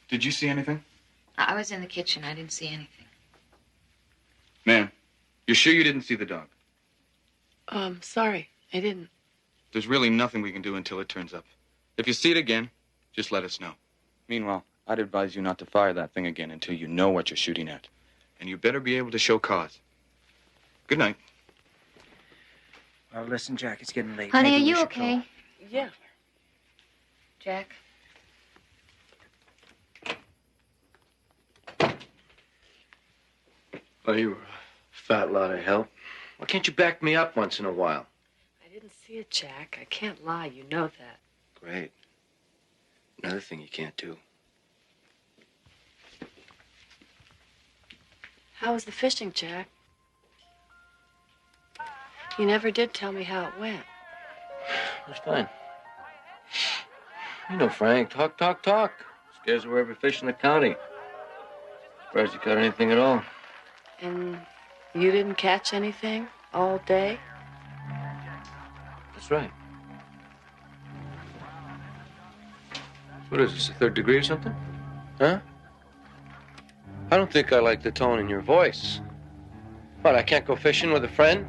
Did you see anything? I was in the kitchen. I didn't see anything. Ma'am, you're sure you didn't see the dog? Sorry, I didn't. There's really nothing we can do until it turns up. If you see it again, just let us know. Meanwhile, I'd advise you not to fire that thing again until you know what you're shooting at. And you better be able to show cause. Good night. Well, listen, Jack, it's getting late. Honey, Maybe are we you should okay? call. Yeah. Jack? Oh, you were a fat lot of help. Why can't you back me up once in a while? I didn't see it, Jack. I can't lie. You know that. Great. Another thing you can't do. How was the fishing, Jack? You never did tell me how it went. It was fine. You know Frank. Talk, talk, talk. Scares away every fish in the county. Surprised you caught anything at all. And you didn't catch anything all day? That's right. What is this, a third degree or something? Huh? I don't think I like the tone in your voice. What, I can't go fishing with a friend?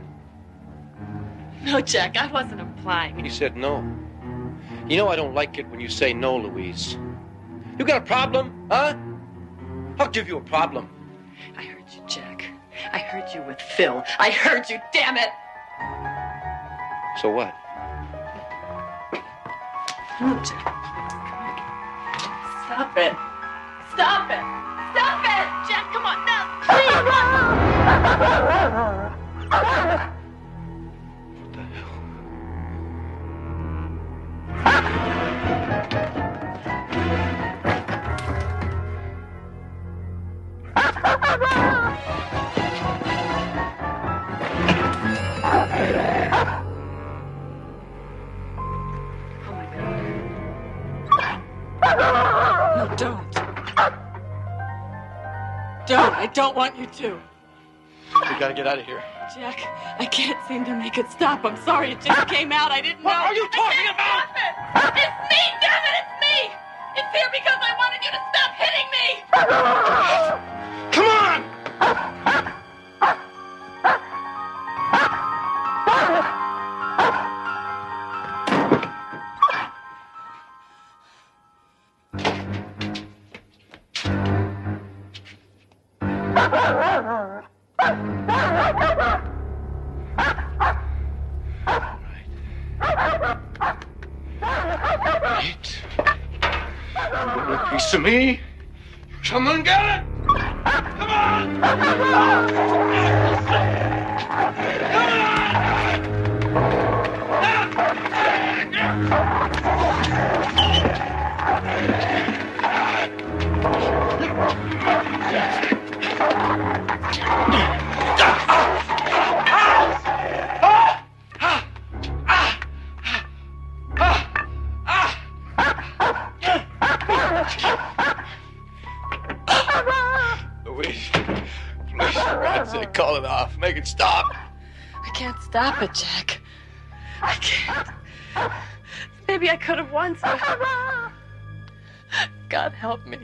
No, Jack, I wasn't implying. You said no. You know I don't like it when you say no, Louise. You got a problem, huh? I'll give you a problem. I heard you, Jack. I heard you with Phil. I heard you, damn it! So what? No, Jack. Stop it. Stop it. Stop it! Jack, come on, now! Please! No, don't. Don't. I don't want you to. We gotta get out of here. Jack, I can't seem to make it stop. I'm sorry, it just came out. I didn't know. What are you talking about? Stop it! It's me, damn it, it's me! It's here because I wanted you to stop hitting me! Come on! A piece of me? Someone get it! Come on! Louise, please, for God's sake, call it off. Make it stop. I can't stop it, Jack. I can't. Maybe I could have once, but God help me.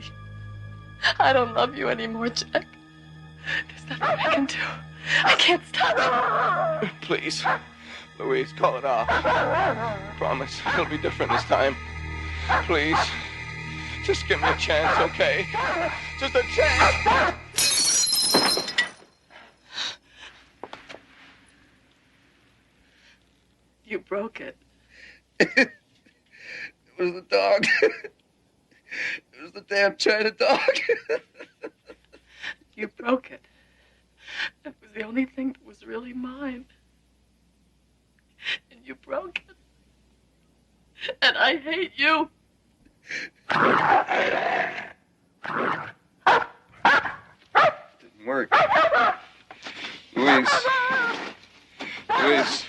I don't love you anymore, Jack. There's nothing I can do. I can't stop it. Please, Louise, call it off. Promise, it'll be different this time. Please, just give me a chance, okay? Just a chance. You broke it. It was the dog. It was the damn China dog. You broke it. It was the only thing that was really mine. And you broke it. And I hate you. Didn't work. Louise. Louise.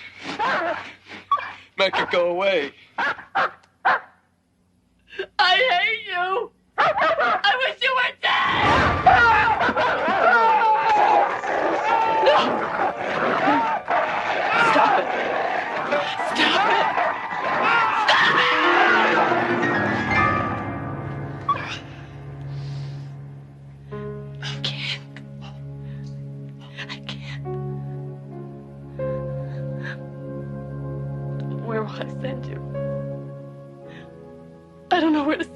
Make it go away. I hate you. I wish you were dead. Stop it. Stop it. Stop it. I can't. I can't. Where will I send you? I don't know where to send.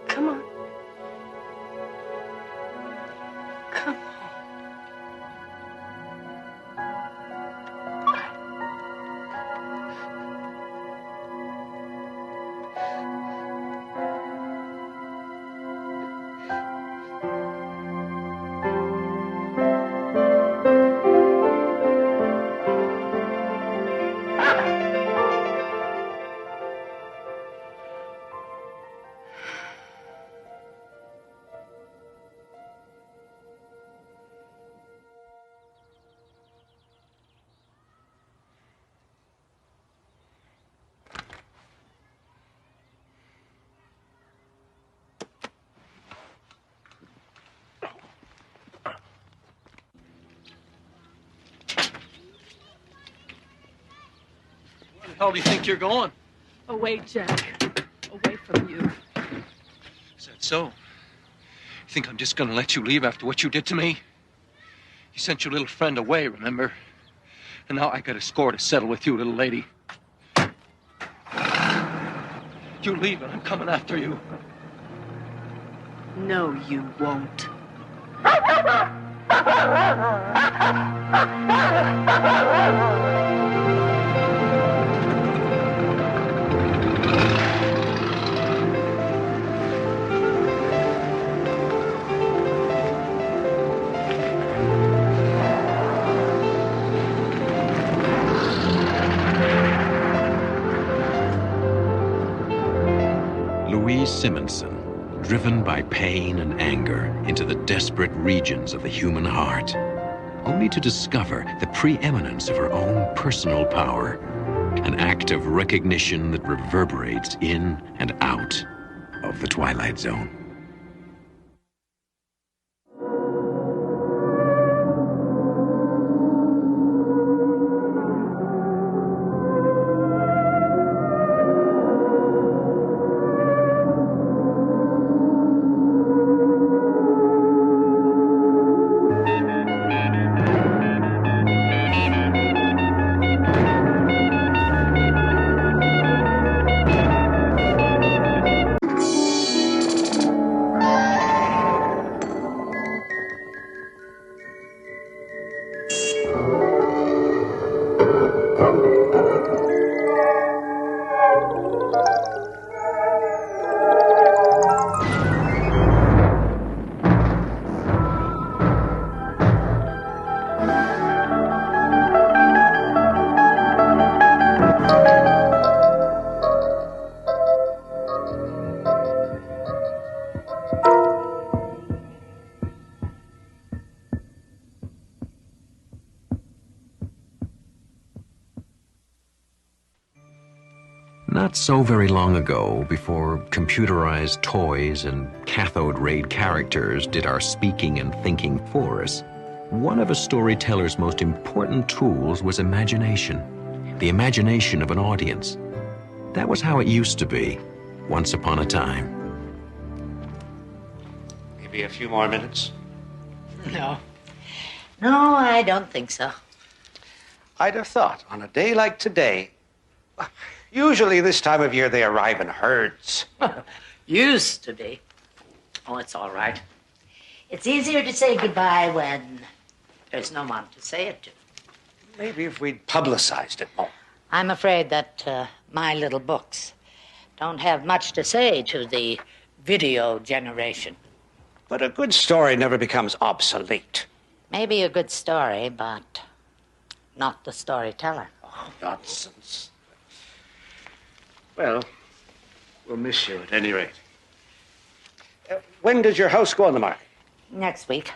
Come on. Come on. Where the hell do you think you're going? Away, Jack. Away from you. Is that so? You think I'm just gonna let you leave after what you did to me? You sent your little friend away, remember? And now I got a score to settle with you, little lady. You leave and I'm coming after you. No, you won't. Louise Simonson, driven by pain and anger into the desperate regions of the human heart, only to discover the preeminence of her own personal power, an act of recognition that reverberates in and out of the Twilight Zone. Not so very long ago, before computerized toys and cathode rayed characters did our speaking and thinking for us, one of a storyteller's most important tools was imagination. The imagination of an audience. That was how it used to be, once upon a time. Maybe a few more minutes? No. No, I don't think so. I'd have thought, on a day like today, usually this time of year they arrive in herds. Used to be. Oh, it's all right. It's easier to say goodbye when there's no one to say it to. Maybe if we'd publicized it more. I'm afraid that my little books don't have much to say to the video generation. But a good story never becomes obsolete. Maybe a good story, but not the storyteller. Oh, nonsense. Well, we'll miss you at any rate. When does your house go on the market? Next week.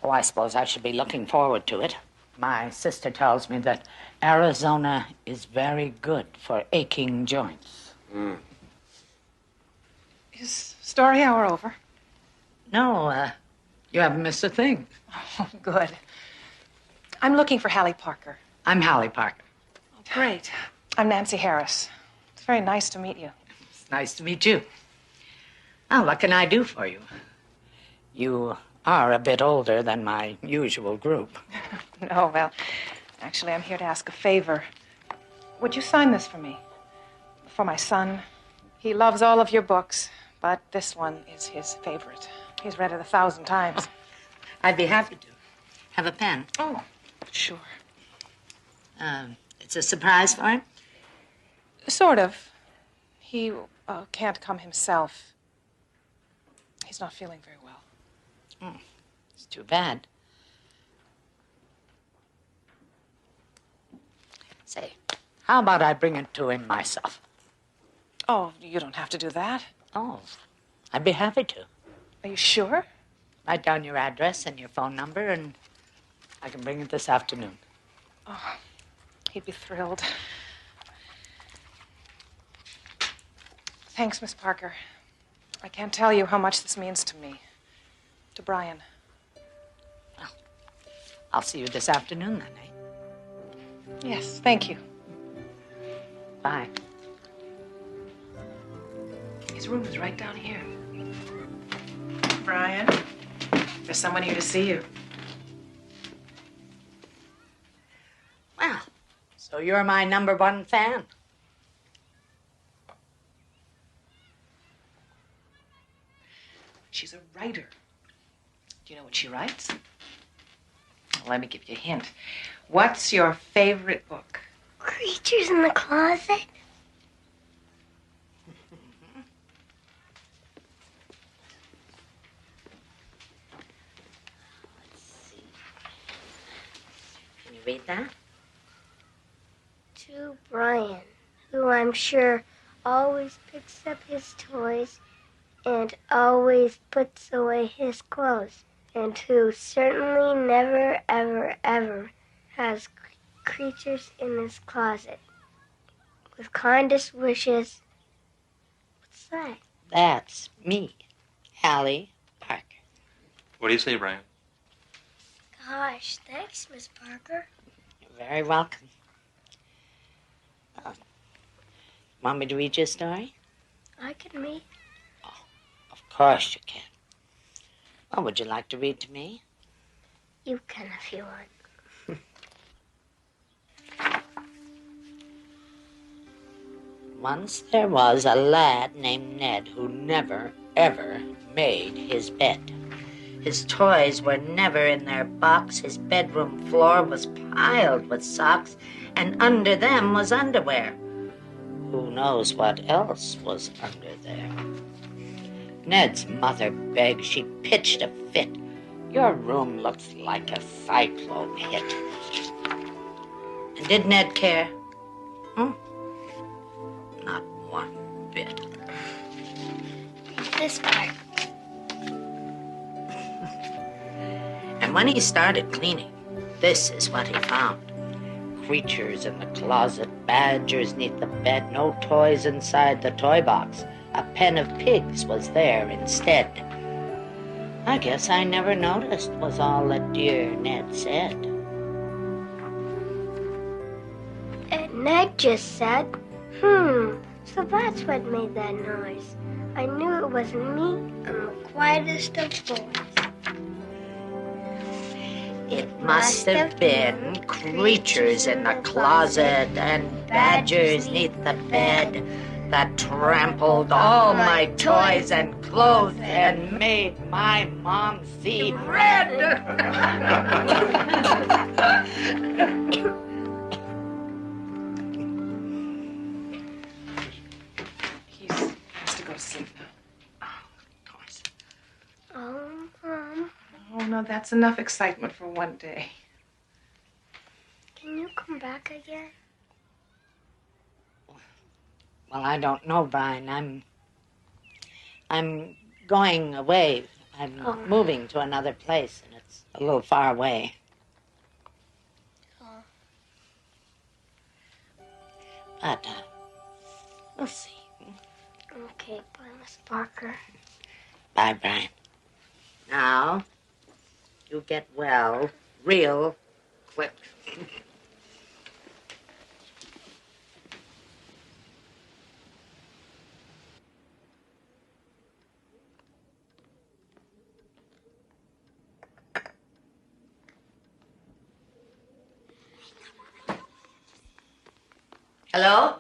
Oh, I suppose I should be looking forward to it. My sister tells me that Arizona is very good for aching joints. Is story hour over? No, you haven't missed a thing. Oh, good. I'm looking for Hallie Parker. I'm Hallie Parker. Oh, great. I'm Nancy Harris. It's very nice to meet you. It's nice to meet you. Now, what can I do for you? You are a bit older than my usual group. No, well, actually, I'm here to ask a favor. Would you sign this for me? For my son. He loves all of your books, but this one is his favorite. He's read it 1,000 times. I'd be happy to. Have a pen? Oh, sure. It's a surprise for him? Sort of. He can't come himself. He's not feeling very well. It's too bad. Say, how about I bring it to him myself? Oh, you don't have to do that. Oh, I'd be happy to. Are you sure? Write down your address and your phone number, and I can bring it this afternoon. Oh, he'd be thrilled. Thanks, Miss Parker. I can't tell you how much this means to me. To Brian. Well, I'll see you this afternoon, then, eh? Yes, thank you. Bye. His room is right down here. Brian, there's someone here to see you. Well, so you're my #1 fan. She's a writer. Do you know what she writes? Well, let me give you a hint. What's your favorite book? Creatures in the Closet? Can you read that? To Brian, who I'm sure always picks up his toys and always puts away his clothes, and who certainly never, ever, ever has creatures in his closet. With kindest wishes. What's that? That's me, Hallie Parker. What do you say, Brian? Gosh, thanks, Miss Parker. You're very welcome. Want me to read you a story? I can read. Of course you can. What would you like to read to me? You can if you want. Once there was a lad named Ned who never, ever made his bed. His toys were never in their box. His bedroom floor was piled with socks, and under them was underwear. Who knows what else was under there? Ned's mother begged. She pitched a fit. Your room looks like a cyclone hit. And did Ned care? Not one bit. This part. And when he started cleaning, this is what he found. Creatures in the closet, badgers neath the bed, no toys inside the toy box. A pen of pigs was there instead. I guess I never noticed, was all that dear Ned said. And Ned just said, so that's what made that noise. I knew it wasn't me. I'm the quietest of boys. It must have been creatures in the closet and badgers neath the bed that trampled all my toys and clothes and made my mom see red. He has to go to sleep now. Oh, Mom. Oh, no, that's That's enough excitement for one day. Can you come back again? Well, I don't know, Brian. I'm going away. I'm moving to another place, and it's a little far away. Oh. But we'll see. Okay, bye, Miss Parker. Bye, Brian. Now, you get well real quick. Hello?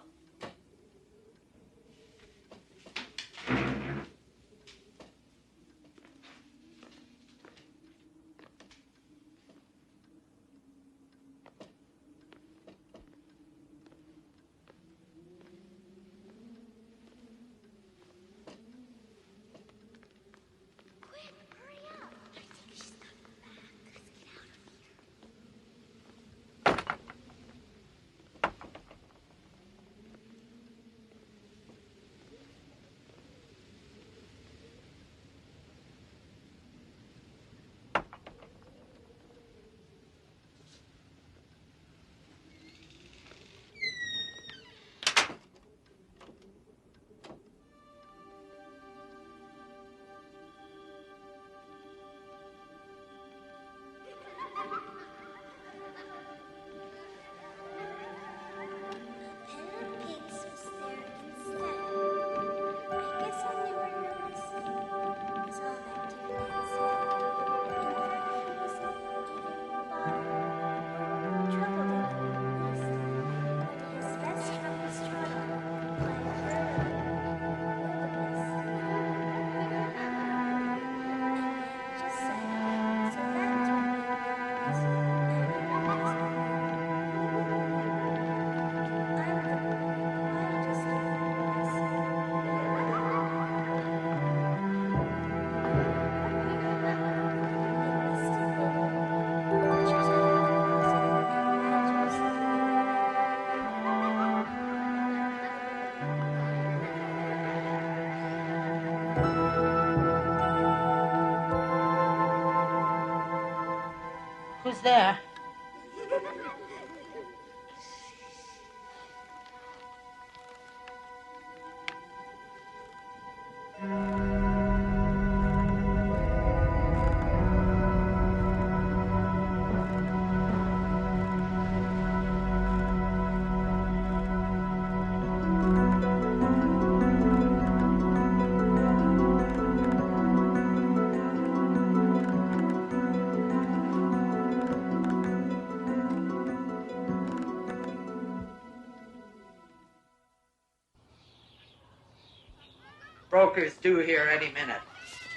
Who's there? Broker's due here any minute.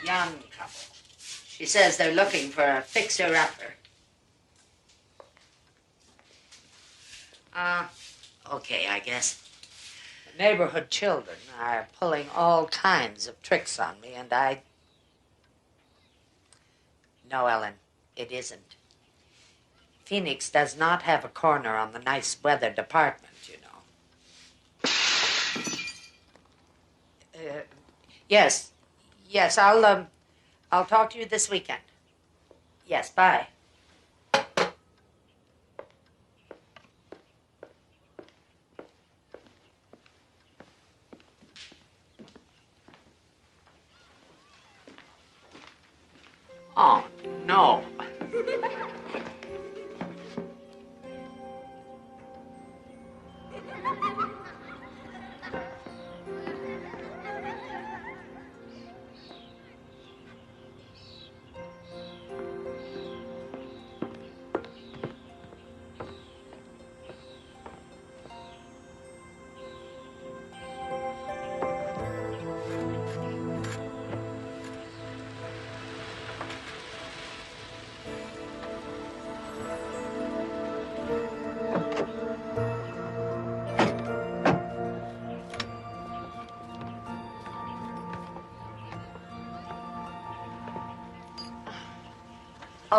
Young couple. She says they're looking for a fixer-upper. Okay, I guess. The neighborhood children are pulling all kinds of tricks on me, and I... No, Ellen, it isn't. Phoenix does not have a corner on the nice weather department, you know. Yes, I'll talk to you this weekend. Yes, bye. Oh, no.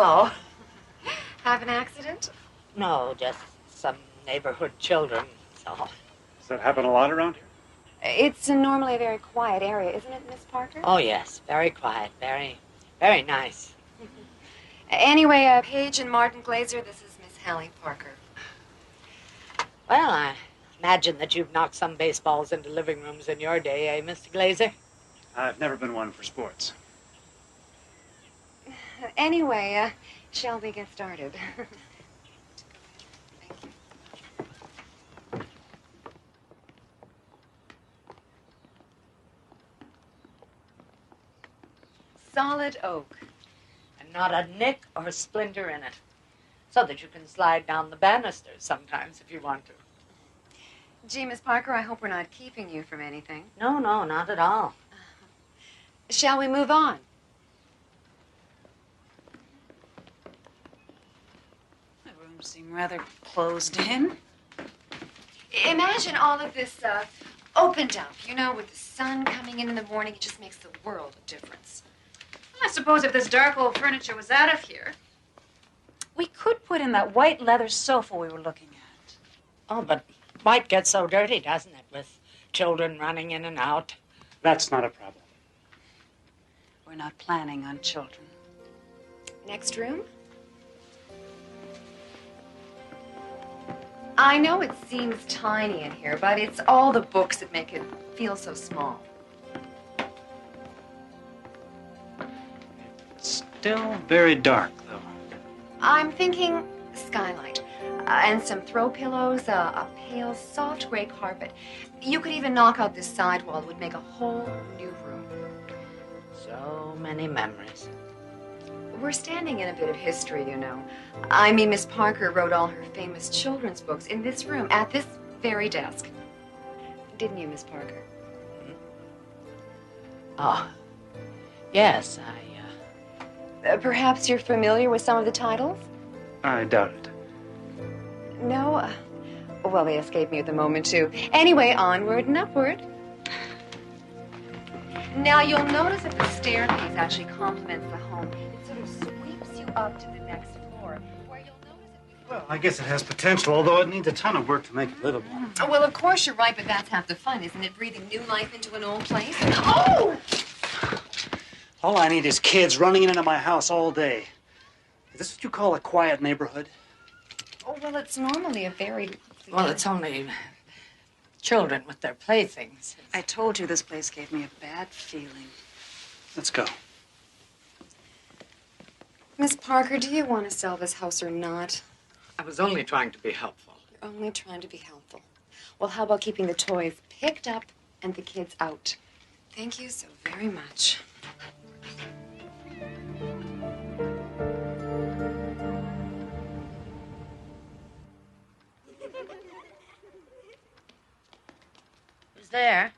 Hello. Have an accident? No, just some neighborhood children, so. Does that happen a lot around here? It's normally a very quiet area, isn't it, Miss Parker? Oh, yes. Very quiet. Very, very nice. Anyway, Paige and Martin Glazer, this is Miss Hallie Parker. Well, I imagine that you've knocked some baseballs into living rooms in your day, eh, Mr. Glazer? I've never been one for sports. Anyway, shall we get started? Solid oak. And not a nick or a splinter in it. So that you can slide down the banisters sometimes if you want to. Gee, Miss Parker, I hope we're not keeping you from anything. No, no, not at all. Shall we move on? The rooms seem rather closed in. Imagine all of this opened up, you know, with the sun coming in the morning. It just makes the world a difference. I suppose if this dark old furniture was out of here, we could put in that white leather sofa we were looking at. Oh, but white gets so dirty, doesn't it, with children running in and out? That's not a problem. We're not planning on children. Next room? I know it seems tiny in here, but it's all the books that make it feel so small. Still very dark, though. I'm thinking skylight. And some throw pillows, a pale, soft gray carpet. You could even knock out this side wall. It would make a whole new room. So many memories. We're standing in a bit of history, you know. I mean, Miss Parker wrote all her famous children's books in this room, at this very desk. Didn't you, Miss Parker? Oh, yes, Perhaps you're familiar with some of the titles? I doubt it. No? Well, they escaped me at the moment, too. Anyway, onward and upward. Now, you'll notice that the staircase actually complements the home. It sort of sweeps you up to the next floor, where you'll notice that Well, I guess it has potential, although it needs a ton of work to make it livable. Well, of course you're right, but that's half the fun, isn't it? Breathing new life into an old place. Oh! All I need is kids running into my house all day. Is this what you call a quiet neighborhood? Oh, well, it's normally a very... Well, it's only children with their playthings. I told you this place gave me a bad feeling. Let's go. Miss Parker, do you want to sell this house or not? I was only trying to be helpful. You're only trying to be helpful. Well, how about keeping the toys picked up and the kids out? Thank you so very much. Who's there?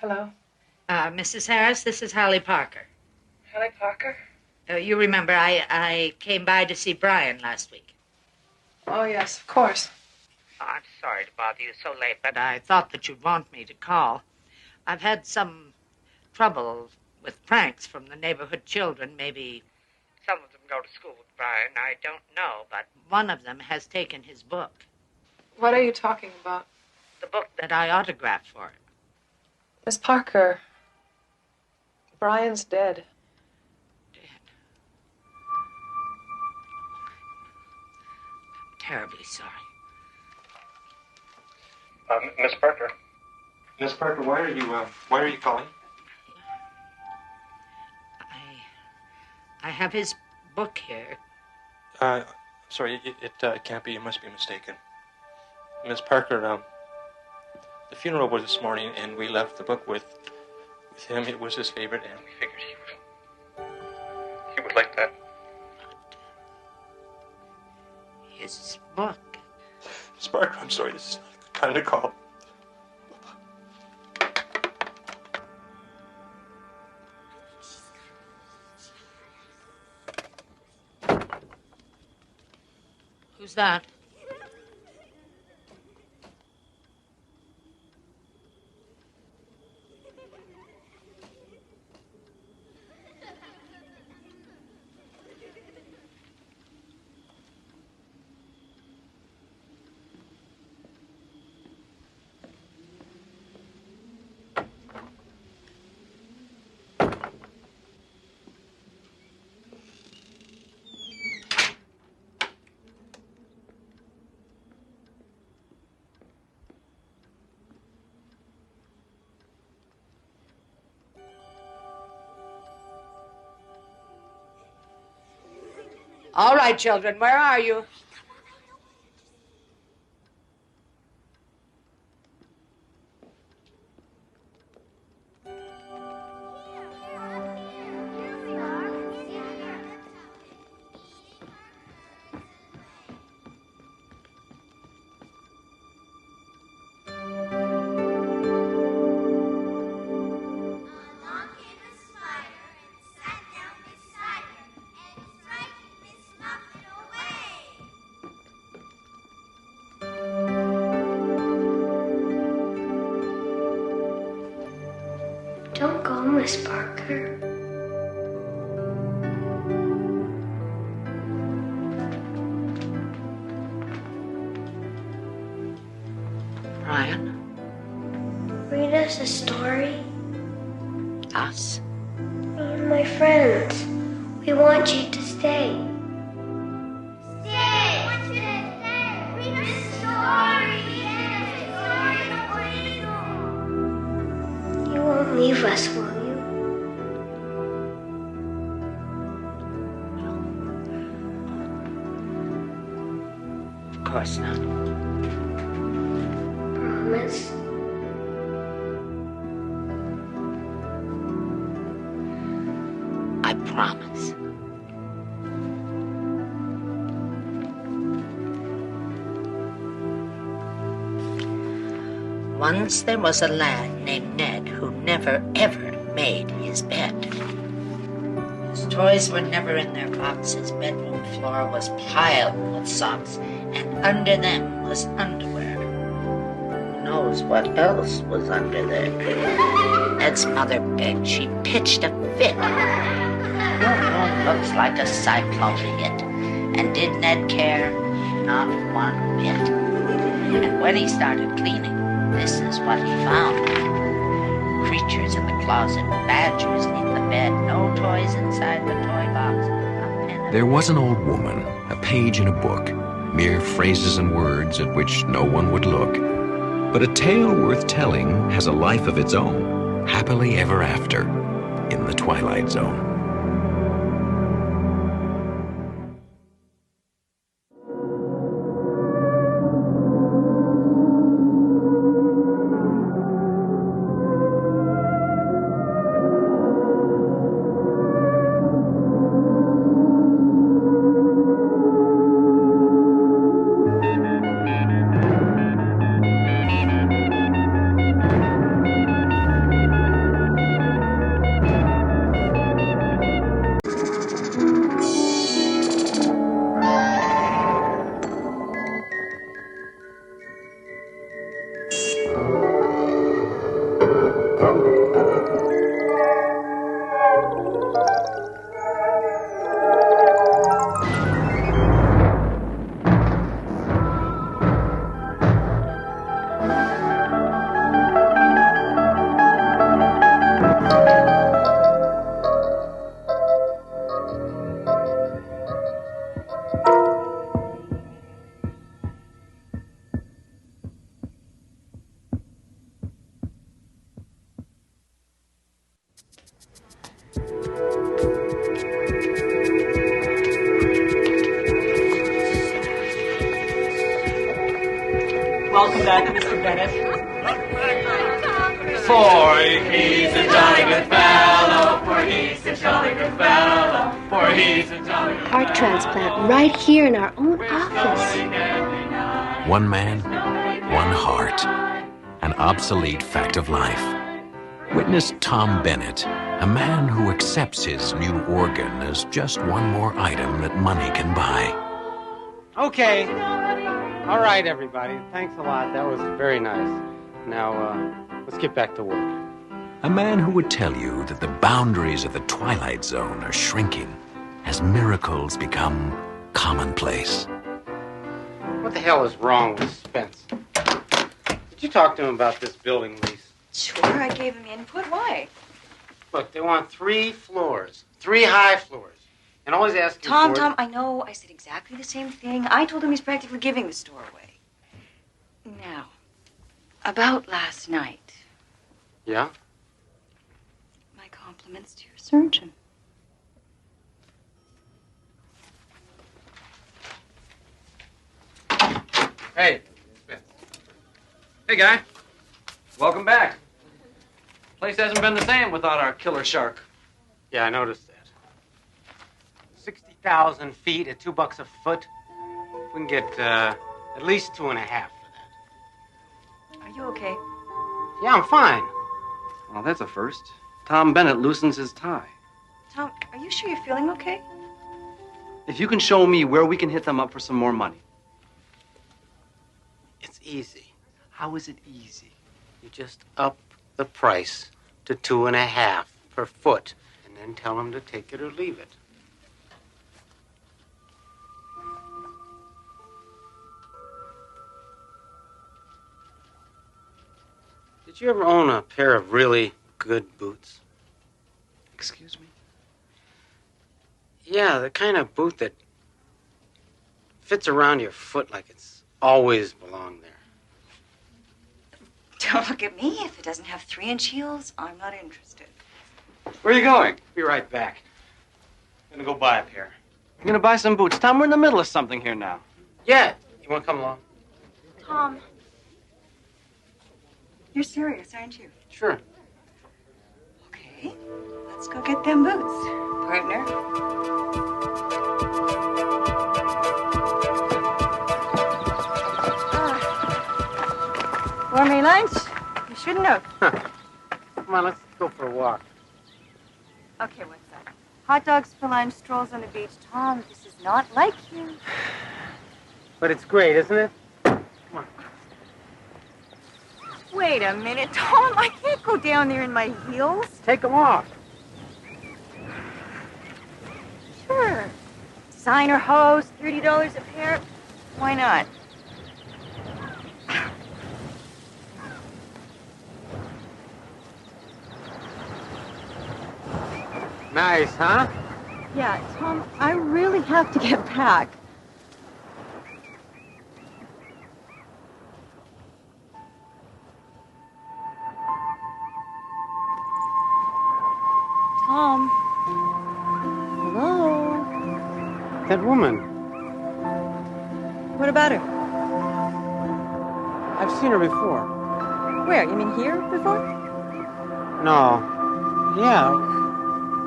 Hello. Mrs. Harris, this is Holly Parker. Holly Parker? You remember I came by to see Brian last week. Oh, yes, of course. Oh, I'm sorry to bother you so late, but I thought that you'd want me to call. I've had some trouble with pranks from the neighborhood children. Maybe some of them go to school with Brian. I don't know, but one of them has taken his book. What are you talking about? The book that I autographed for him. Miss Parker, Brian's dead. Terribly sorry. Miss Parker. Miss Parker, why are you calling? I have his book here. Sorry, it can't be. You must be mistaken. Miss Parker, the funeral was this morning, and we left the book with him. It was his favorite, and we figured he would like that. His book? Miss Parker, I'm sorry, this is not a good time to call. Who's that? All right, children, where are you? Don't go, Miss Parker. Brian? Read us a story. Us? Me and my friends. We want you to stay. Stay! Read us a story. You won't leave us, will you? Of course not. Promise. I promise. Once there was a lad named Ned who never, ever made his bed. His toys were never in their box. His bedroom floor was piled with socks, and under them was underwear. Who knows what else was under there? Ned's mother begged. She pitched a fit. Your room looks like a cyclone hit. And did Ned care? Not one bit. And when he started cleaning, this is what he found. Creatures in the closet, badgers in the bed, no toys inside the toy box. There was an old woman, a page in a book, mere phrases and words at which no one would look. But a tale worth telling has a life of its own, happily ever after, in the Twilight Zone. Welcome back, Mr. Bennett. For he's a jolly good fellow, for he's a jolly good fellow, for he's a jolly good Heart transplant right here in our own office. One man, one heart. An obsolete fact of life. Witness Tom Bennett, a man who accepts his new organ as just one more item that money can buy. Okay. All right, everybody. Thanks a lot. That was very nice. Now, let's get back to work. A man who would tell you that the boundaries of the Twilight Zone are shrinking as miracles become commonplace. What the hell is wrong with Spence? Did you talk to him about this building lease? Sure, I gave him input. Why? Look, they want 3 floors, 3 high floors, and always asking Tom, for... Tom, I know. I said exactly the same thing. I told him he's practically giving the store away. Now, about last night. Yeah? My compliments to your surgeon. Hey. Hey, guy. Welcome back. Place hasn't been the same without our killer shark. Yeah, I noticed that. 60,000 feet at $2 a foot. We can get at least 2.5 for that. Are you okay? Yeah, I'm fine. Well, that's a first. Tom Bennett loosens his tie. Tom, are you sure you're feeling okay? If you can show me where we can hit them up for some more money. It's easy. How is it easy? You just up the price to 2.5 per foot, and then tell them to take it or leave it. Did you ever own a pair of really good boots? Excuse me? Yeah, the kind of boot that fits around your foot like it's always belonged there. Don't look at me. If it doesn't have 3-inch heels, I'm not interested. Where are you going? Be right back. I'm gonna go buy a pair. You're gonna buy some boots. Tom, we're in the middle of something here now. Yeah. You wanna come along? Tom, you're serious, aren't you? Sure. Okay, let's go get them boots, partner. Gourmet lunch? You shouldn't have. Come on, let's go for a walk. Okay, what's that? Hot dogs for lunch, strolls on the beach. Tom, this is not like you. But it's great, isn't it? Wait a minute, Tom. I can't go down there in my heels. Take them off. Sure. Designer hose, $30 a pair. Why not? Nice, huh? Yeah, Tom, I really have to get back. Tom. Hello? That woman. What about her? I've seen her before. Where? You mean here before? No. Yeah.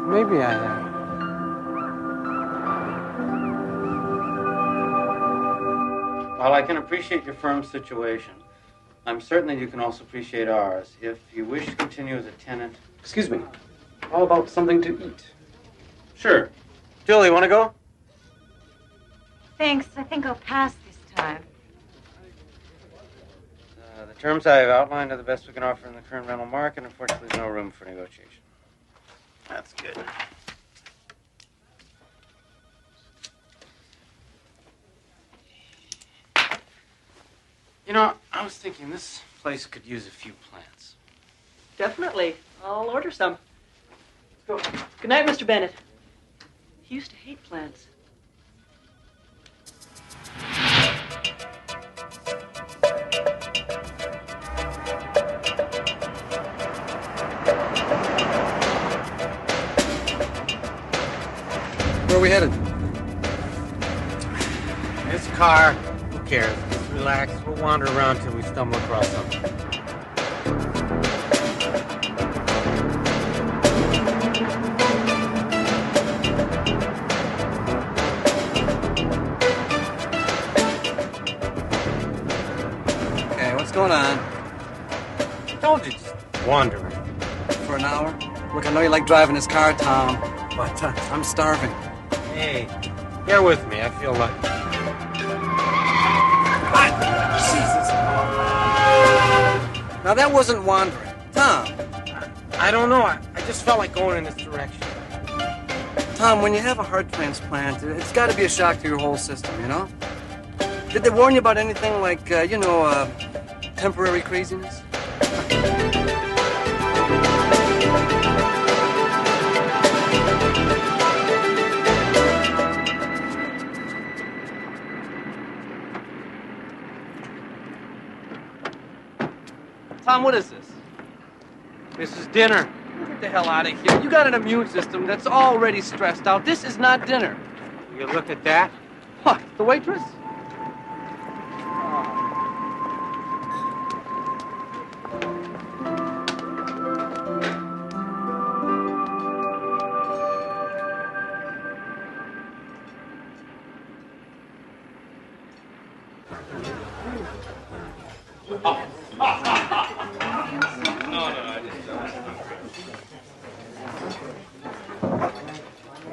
Maybe I have. While I can appreciate your firm's situation, I'm certain that you can also appreciate ours. If you wish to continue as a tenant... Excuse me. How about something to eat? Sure. Julie, want to go? Thanks. I think I'll pass this time. The terms I have outlined are the best we can offer in the current rental market. Unfortunately, there's no room for negotiation. That's good. You know, I was thinking this place could use a few plants. Definitely. I'll order some. Let's go. Good night, Mr. Bennett. He used to hate plants. Where are we headed? This car, who cares? relax. We'll wander around till we stumble across something. Okay, what's going on? Told you, just wandering. For an hour? Look, I know you like driving this car, Tom, but I'm starving. Hey, bear with me. I feel lucky. Jesus. Now, that wasn't wandering. Tom. I don't know. I just felt like going in this direction. Tom, when you have a heart transplant, it's got to be a shock to your whole system, you know? Did they warn you about anything like, temporary craziness? Tom, what is this? This is dinner. Get the hell out of here. You got an immune system that's already stressed out. This is not dinner. Will you look at that? What, the waitress?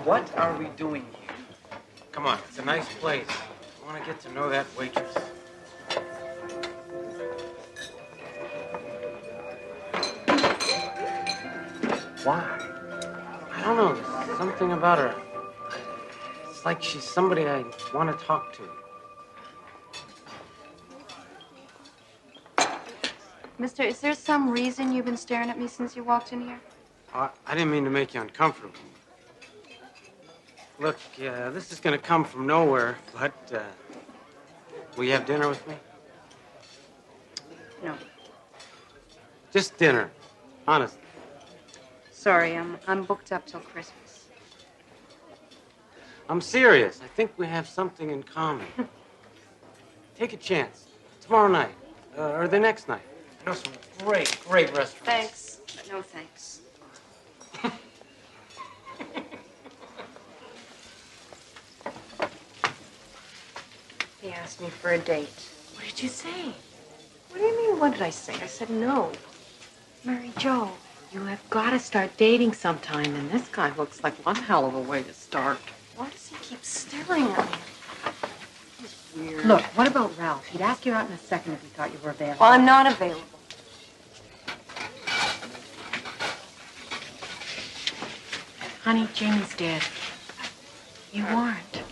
What are we doing here? Come on, it's a nice place. I want to get to know that waitress. Why? I don't know. There's something about her. It's like she's somebody I want to talk to. Mister, is there some reason you've been staring at me since you walked in here? I didn't mean to make you uncomfortable. Look, this is going to come from nowhere, but will you have dinner with me? No. Just dinner. Honest. Sorry, I'm booked up till Christmas. I'm serious. I think we have something in common. Take a chance. Tomorrow night. Or the next night. I know some great restaurants. Thanks. No thanks. He asked me for a date. What did you say? What do you mean, what did I say? I said no. Mary Jo, you have got to start dating sometime, and this guy looks like one hell of a way to start. Why does he keep staring at me? He's weird. Look, what about Ralph? He'd ask you out in a second if he thought you were available. Well, I'm not available. Honey, Jamie's dead. You aren't.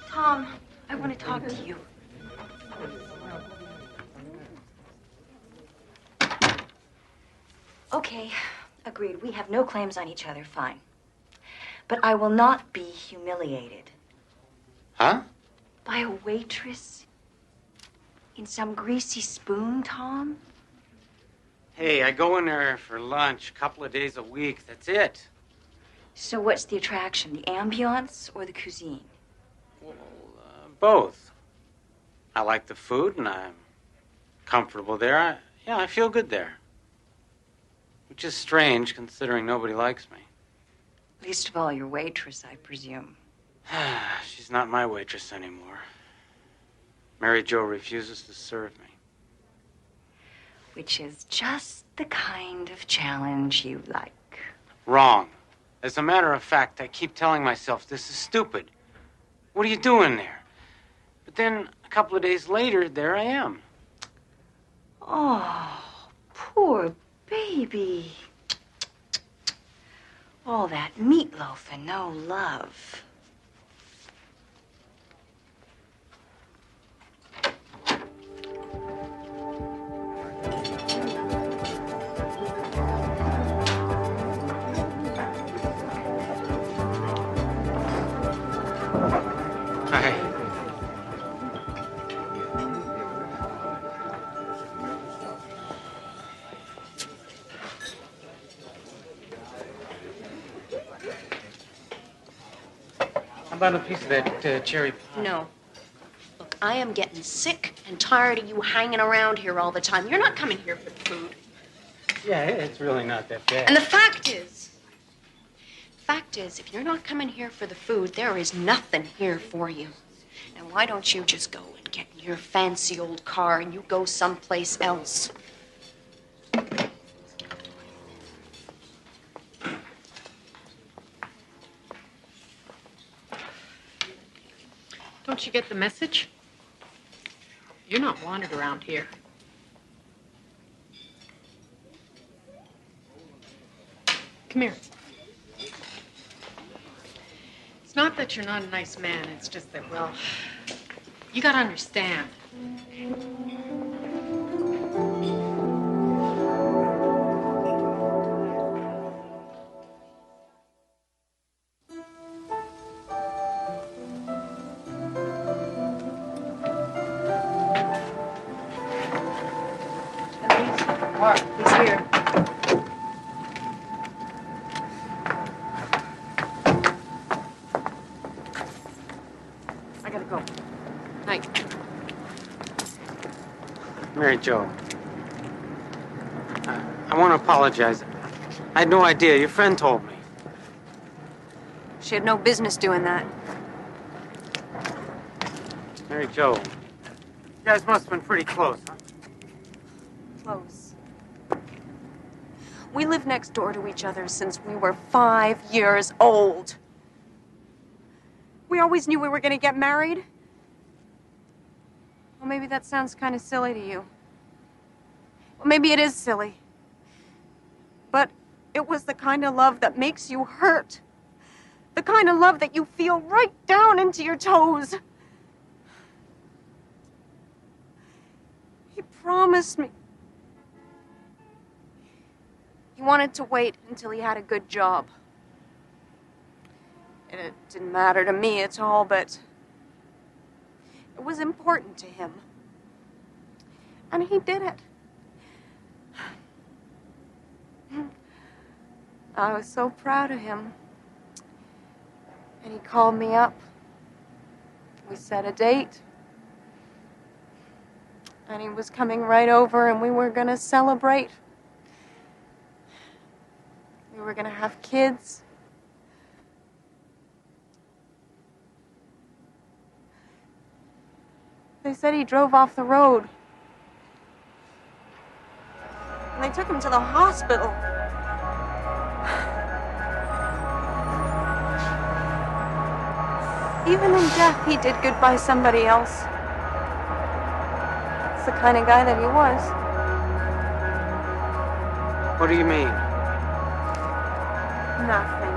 Tom, I want to talk to you. Okay, agreed. We have no claims on each other, fine. But I will not be humiliated. Huh? By a waitress? In some greasy spoon, Tom? Hey, I go in there for lunch a couple of days a week. That's it. So what's the attraction, the ambiance or the cuisine? Both. I like the food, and I'm comfortable there. I feel good there. Which is strange, considering nobody likes me. Least of all your waitress, I presume. She's not my waitress anymore. Mary Jo refuses to serve me. Which is just the kind of challenge you like. Wrong. As a matter of fact, I keep telling myself this is stupid. What are you doing there? But then, a couple of days later, there I am. Oh, poor baby. All that meatloaf and no love. about a piece of that cherry pie? No. Look, I am getting sick and tired of you hanging around here all the time. You're not coming here for the food. Yeah, it's really not that bad. And the fact is, if you're not coming here for the food, there is nothing here for you. Now, why don't you just go and get in your fancy old car and you go someplace else? Don't you get the message? You're not wanted around here. Come here. It's not that you're not a nice man, it's just that, well, you gotta understand. Mark, he's here. I gotta go. Night. Mary Jo, I want to apologize. I had no idea. Your friend told me. She had no business doing that. Mary Jo, you guys must have been pretty close, huh? Close. We lived next door to each other since we were 5 years old. We always knew we were going to get married. Well, maybe that sounds kind of silly to you. Well, maybe it is silly. But it was the kind of love that makes you hurt. The kind of love that you feel right down into your toes. He promised me. He wanted to wait until he had a good job. And it didn't matter to me at all, but it was important to him. And he did it. I was so proud of him. And he called me up. We set a date. And he was coming right over and we were gonna celebrate. We were gonna have kids. They said he drove off the road. And they took him to the hospital. Even in death, he did good by somebody else. It's the kind of guy that he was. What do you mean? Nothing.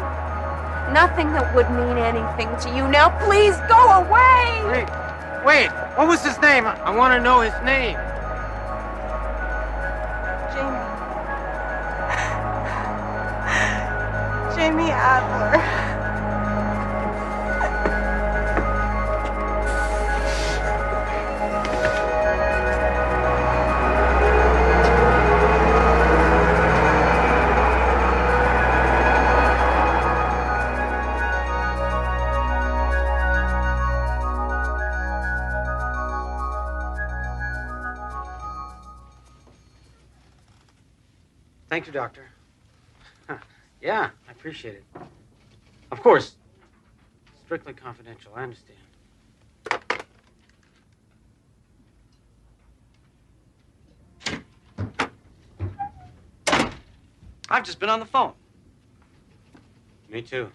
Nothing that would mean anything to you. Now, please go away! Wait, what was his name? I want to know his name. Jamie Adler. Thank you, Doctor. Yeah, I appreciate it. Of course, strictly confidential, I understand. I've just been on the phone. Me too.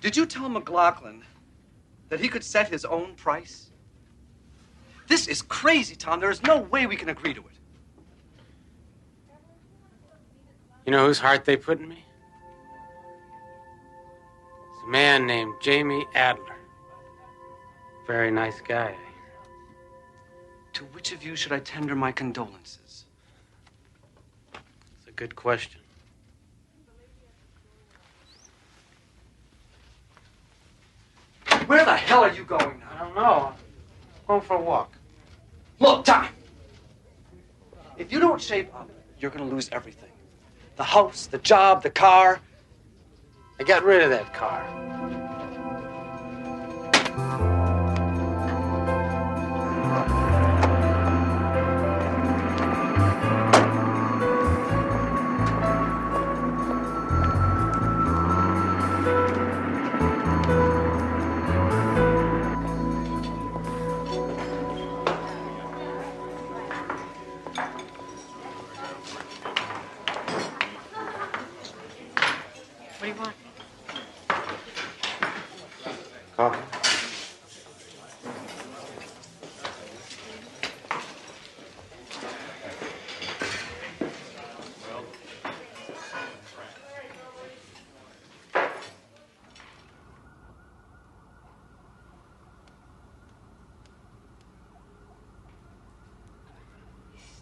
Did you tell McLaughlin that he could set his own price? This is crazy, Tom. There is no way we can agree to it. You know whose heart they put in me? It's a man named Jamie Adler. Very nice guy. To which of you should I tender my condolences? It's a good question. Where the hell are you going now? I don't know. I'm going for a walk. Look, Tom. If you don't shape up, you're going to lose everything. The house, the job, the car. I got rid of that car. What do you want? Coffee?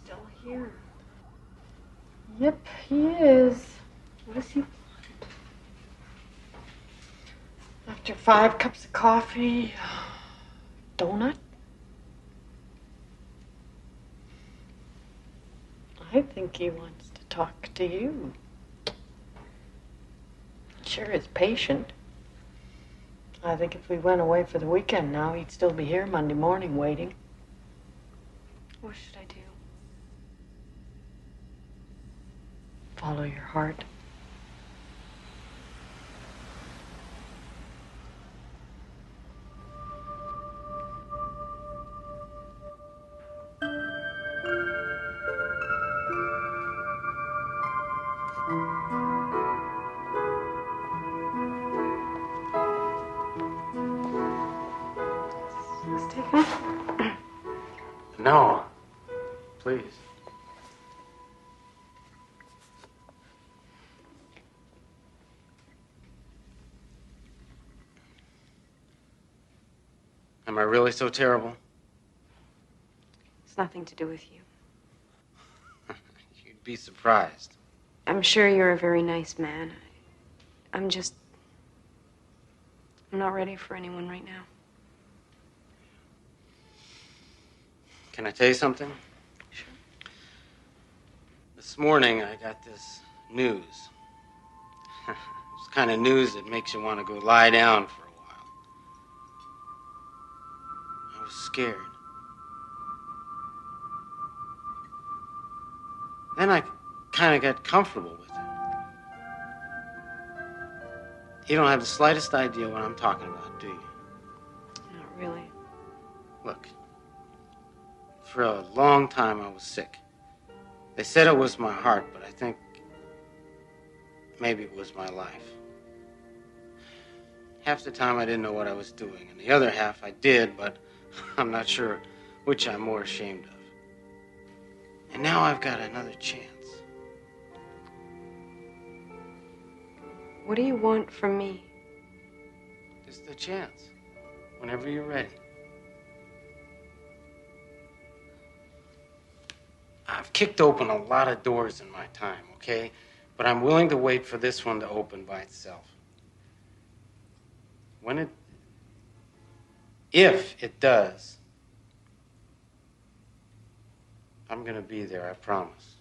Still here. Yep, he is. What does he want? After 5 cups of coffee, donut? I think he wants to talk to you. Sure is patient. I think if we went away for the weekend now, he'd still be here Monday morning waiting. What should I do? Follow your heart. Let's take it. No. Please. Am I really so terrible? It's nothing to do with you. You'd be surprised. I'm sure you're a very nice man. I'm not ready for anyone right now. Can I tell you something? Sure. This morning, I got this news. It's the kind of news that makes you want to go lie down for a while. I was scared. Then I kind of got comfortable with it. You don't have the slightest idea what I'm talking about, do you? Not really. Look, for a long time I was sick. They said it was my heart, but I think maybe it was my life. Half the time I didn't know what I was doing, and the other half I did, but I'm not sure which I'm more ashamed of. And now I've got another chance. What do you want from me? Just a chance. Whenever you're ready. I've kicked open a lot of doors in my time, okay? But I'm willing to wait for this one to open by itself. If it does, I'm gonna be there, I promise.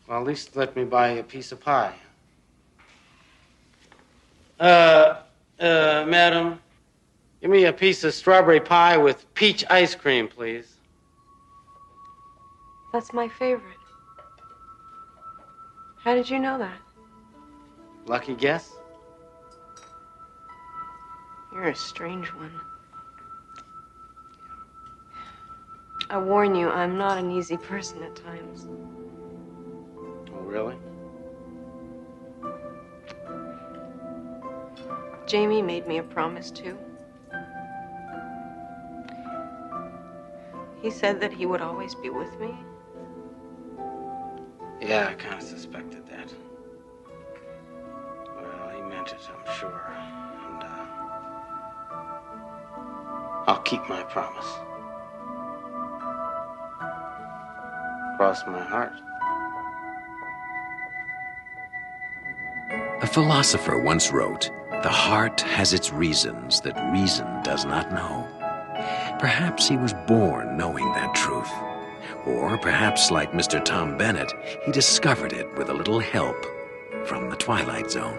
Well, at least let me buy you a piece of pie. Madam, give me a piece of strawberry pie with peach ice cream, please. That's my favorite. How did you know that? Lucky guess? You're a strange one. I warn you, I'm not an easy person at times. Oh, really? Jamie made me a promise, too. He said that he would always be with me. Yeah, I kind of suspected that. Well, he meant it, I'm sure. And, I'll keep my promise. Cross my heart. A philosopher once wrote, "The heart has its reasons that reason does not know." Perhaps he was born knowing that truth. Or perhaps, like Mr. Tom Bennett, he discovered it with a little help from the Twilight Zone.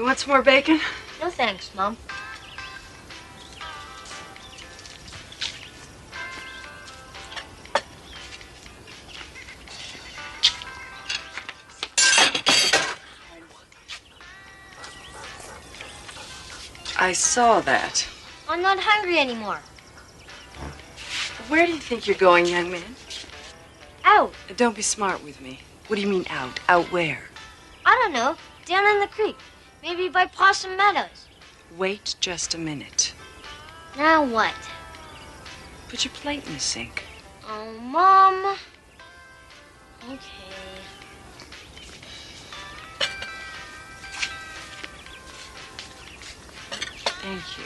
You want some more bacon? No thanks, Mom. I saw that. I'm not hungry anymore. Where do you think you're going, young man? Out. Don't be smart with me. What do you mean out? Out where? I don't know. Down in the creek. Maybe by Possum Meadows. Wait just a minute. Now what? Put your plate in the sink. Oh, Mom. Okay. Thank you.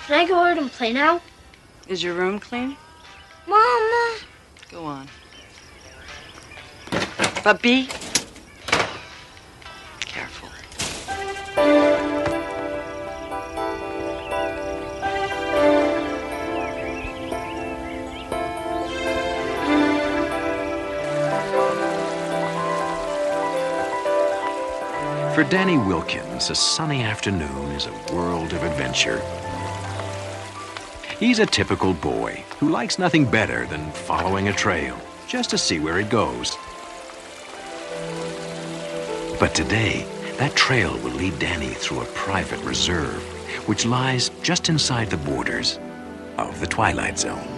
Can I go out and play now? Is your room clean? Mom. Go on. But be careful. For Danny Wilkins, a sunny afternoon is a world of adventure. He's a typical boy who likes nothing better than following a trail, just to see where it goes. But today, that trail will lead Danny through a private reserve, which lies just inside the borders of the Twilight Zone.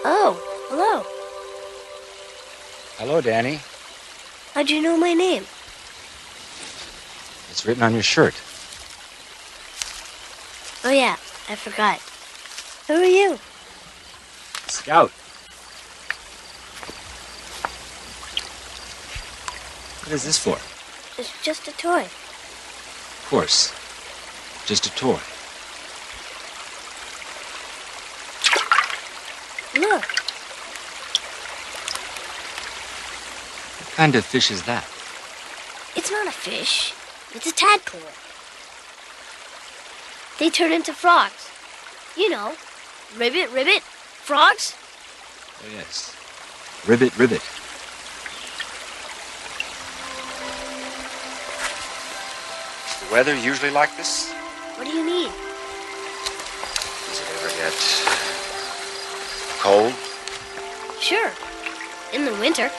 Oh, hello. Hello, Danny. How'd you know my name? It's written on your shirt. Oh, yeah, I forgot. Who are you? Scout. What is this for? It's just a toy. Of course. Just a toy. Look, What kind of fish is that? it's not a fish. It's a tadpole. They turn into frogs. You know, ribbit, ribbit, frogs. Oh, yes. Ribbit, ribbit. Is the weather usually like this? What do you mean? Does it ever get cold? Sure, in the winter.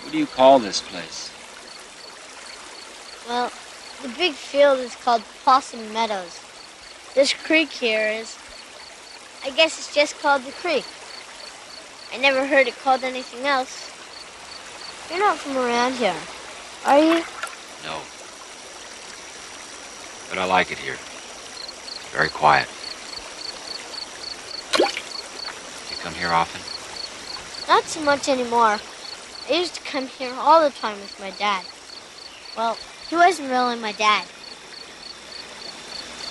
What do you call this place? Well, the big field is called Possum Meadows. This creek here is, I guess it's just called the creek. I never heard it called anything else. You're not from around here, are you? No. But I like it here. Very quiet. You come here often? Not so much anymore. I used to come here all the time with my dad. Well, he wasn't really my dad.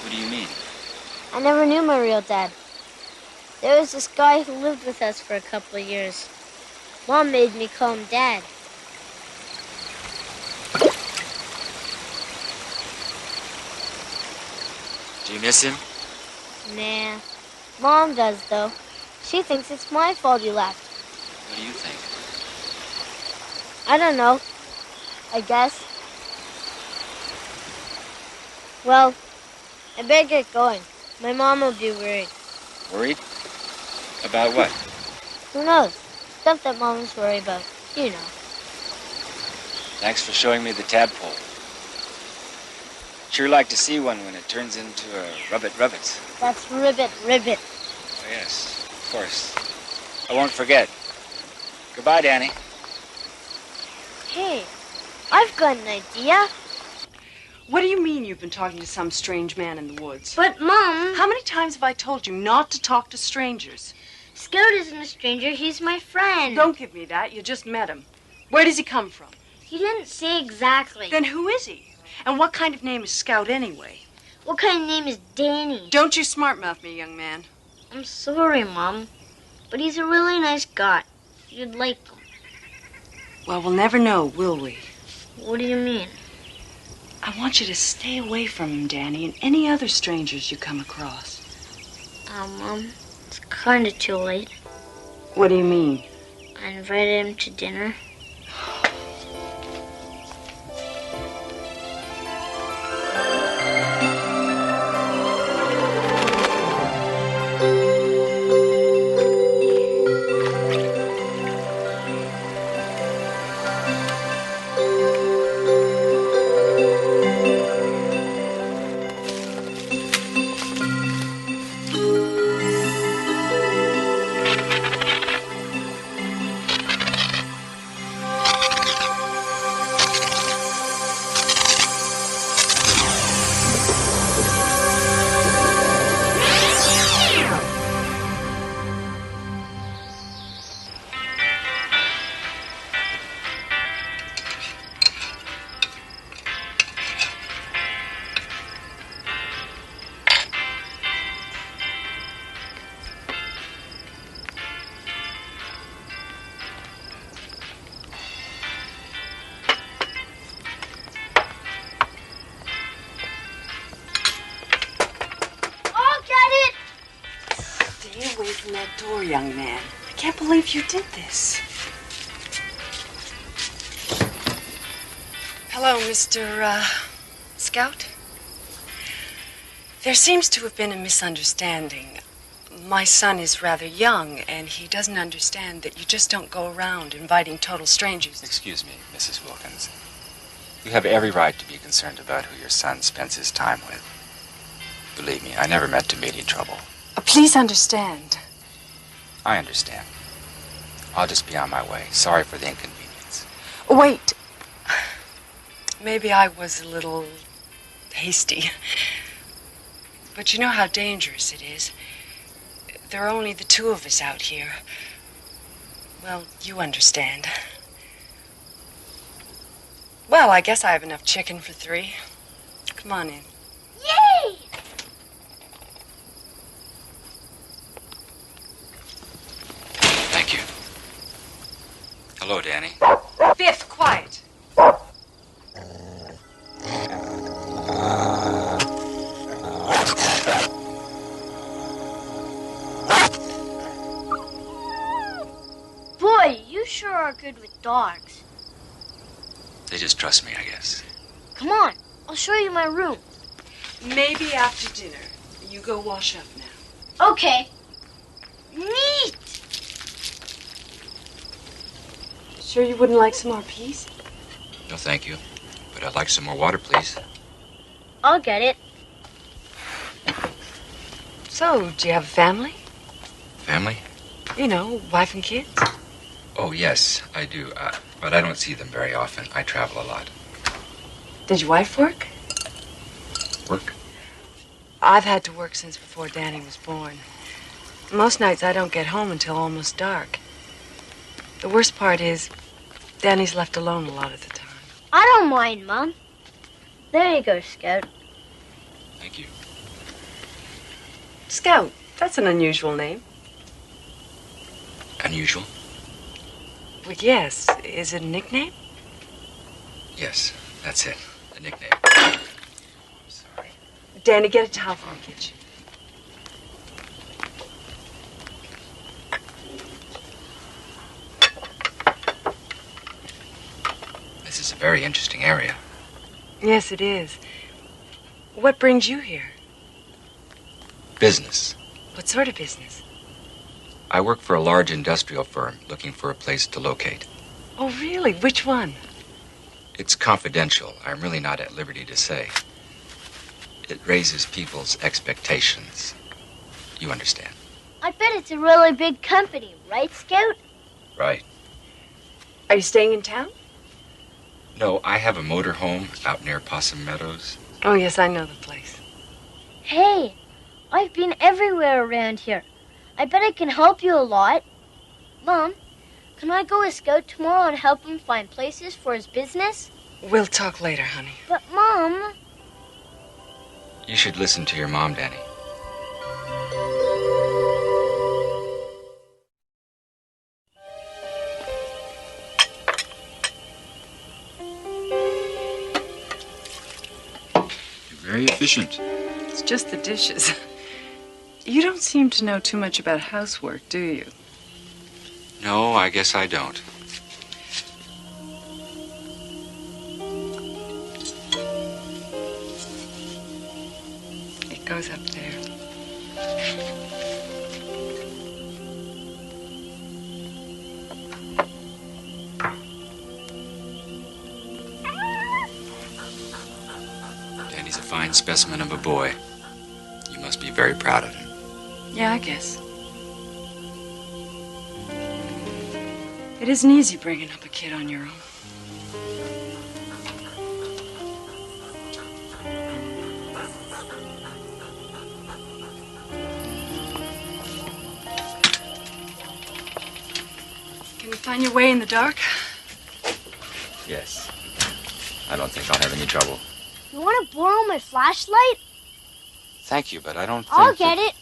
What do you mean? I never knew my real dad. There was this guy who lived with us for a couple of years. Mom made me call him Dad. Do you miss him? Nah. Mom does, though. She thinks it's my fault he left. What do you think? I don't know. I guess. Well, I better get going. My mom will be worried. Worried? About what? Who knows? Stuff that moms worry about. You know. Thanks for showing me the tadpole. Sure like to see one when it turns into a rubbit. That's ribbit. Oh, yes, of course. I won't forget. Goodbye, Danny. Hey, I've got an idea. What do you mean you've been talking to some strange man in the woods? But, Mom... How many times have I told you not to talk to strangers? Scout isn't a stranger. He's my friend. Don't give me that. You just met him. Where does he come from? He didn't say exactly. Then who is he? And what kind of name is Scout anyway? What kind of name is Danny? Don't you smart-mouth me, young man. I'm sorry, Mom. But he's a really nice guy. You'd like him. Well, we'll never know, will we? What do you mean? I want you to stay away from him, Danny, and any other strangers you come across. Mom, it's kind of too late. What do you mean? I invited him to dinner. Young man, I can't believe you did this. Hello, Mr. Scout. There seems to have been a misunderstanding. My son is rather young, and he doesn't understand that you just don't go around inviting total strangers. Excuse me, Mrs. Wilkins. You have every right to be concerned about who your son spends his time with. Believe me, I never meant to meet in trouble. Please understand. I understand. I'll just be on my way. Sorry for the inconvenience. Wait. Maybe I was a little hasty. But you know how dangerous it is. There are only the two of us out here. Well, you understand. Well, I guess I have enough chicken for 3. Come on in. Yay! Thank you. Hello, Danny. Biff, quiet. Boy, you sure are good with dogs. They just trust me, I guess. Come on, I'll show you my room. Maybe after dinner. You go wash up now. Okay. Neat! Sure you wouldn't like some more peas? No, thank you. But I'd like some more water, please. I'll get it. So, do you have a family? Family? You know, wife and kids? Oh, yes, I do. But I don't see them very often. I travel a lot. Did your wife work? Work? I've had to work since before Danny was born. Most nights I don't get home until almost dark. The worst part is, Danny's left alone a lot of the time. I don't mind, Mom. There you go, Scout. Thank you. Scout, that's an unusual name. Unusual? Well, yes. Is it a nickname? Yes, that's it. A nickname. Sorry. Danny, get a towel from the kitchen. This is a very interesting area. Yes, it is. What brings you here? Business. What sort of business? I work for a large industrial firm looking for a place to locate. Oh, really? Which one? It's confidential. I'm really not at liberty to say. It raises people's expectations. You understand? I bet it's a really big company, right, Scout? Right. Are you staying in town? No, I have a motor home out near Possum Meadows. Oh, yes, I know the place. Hey, I've been everywhere around here. I bet I can help you a lot. Mom, can I go with Scout tomorrow and help him find places for his business? We'll talk later, honey. But, Mom... You should listen to your mom, Danny. You're very efficient. It's just the dishes. You don't seem to know too much about housework, do you? No, I guess I don't. It goes up there. Danny's a fine specimen of a boy. You must be very proud of him. Yeah, I guess. It isn't easy bringing up a kid on your own. Can you find your way in the dark? Yes. I don't think I'll have any trouble. You want to borrow my flashlight? Thank you, but I don't think... I'll get it.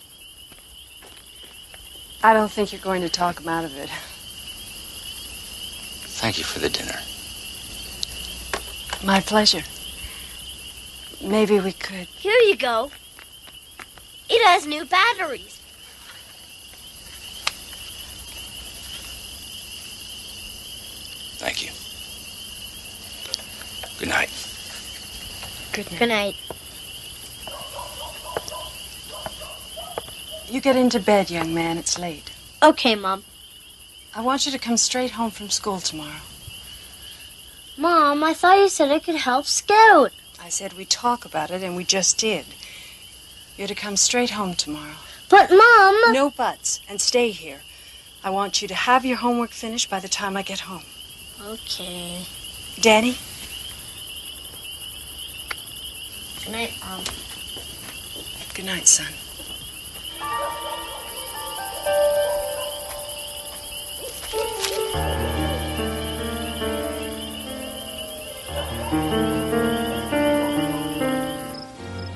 I don't think you're going to talk him out of it. Thank you for the dinner. My pleasure. Maybe we could... Here you go. It has new batteries. Thank you. Good night. Good night. Good night. You get into bed, young man. It's late. Okay, Mom. I want you to come straight home from school tomorrow. Mom, I thought you said I could help Scout. I said we'd talk about it, and we just did. You're to come straight home tomorrow. But, Mom... No buts, and stay here. I want you to have your homework finished by the time I get home. Okay. Danny? Good night, Mom. Good night, son.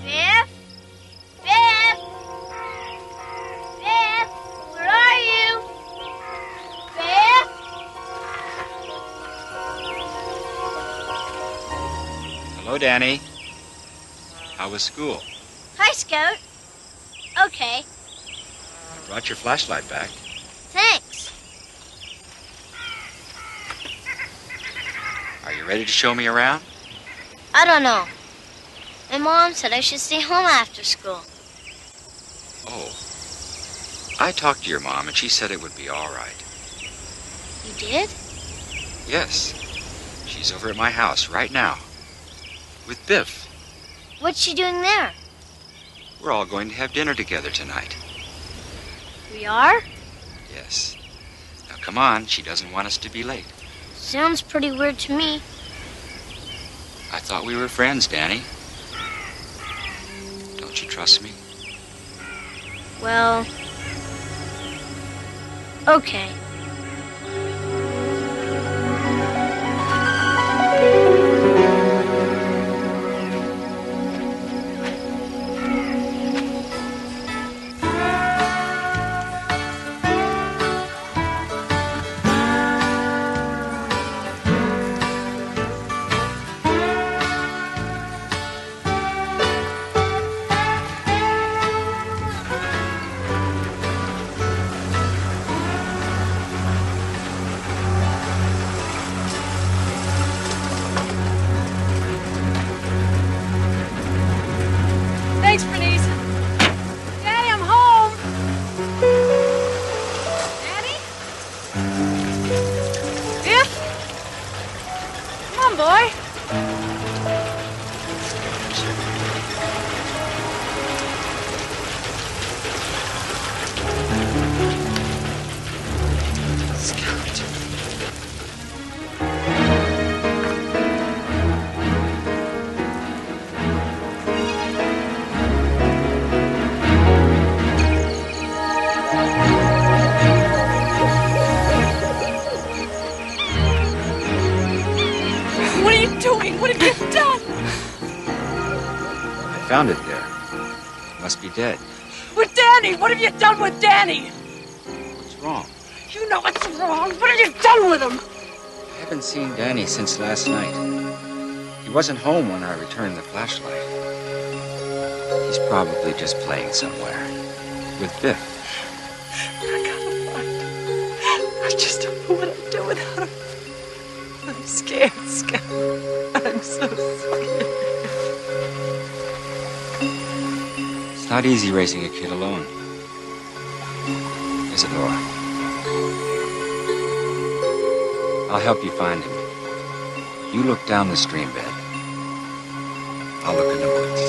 Biff? Biff? Biff? Where are you? Biff? Hello, Danny. How was school? Hi, Scout. Okay, I brought your flashlight back. thanks. Are you ready to show me around? I don't know. My mom said I should stay home after school. Oh. I talked to your mom, and she said it would be all right. You did? Yes. She's over at my house right now. With Biff. What's she doing there? We're all going to have dinner together tonight. We are? Yes. Now, come on. She doesn't want us to be late. Sounds pretty weird to me. I thought we were friends, Danny. Don't you trust me? Well... okay. boy. What are you doing? What have you done? I found it there. It must be dead. With Danny! What have you done with Danny? What's wrong? You know what's wrong. What have you done with him? I haven't seen Danny since last night. He wasn't home when I returned the flashlight. He's probably just playing somewhere. With Biff. I gotta find him. I just don't know what I'd do without him. I'm scared, Scott. I'm so scared. It's not easy raising a kid alone. Isadora. I'll help you find him. You look down the stream bed. I'll look in the woods.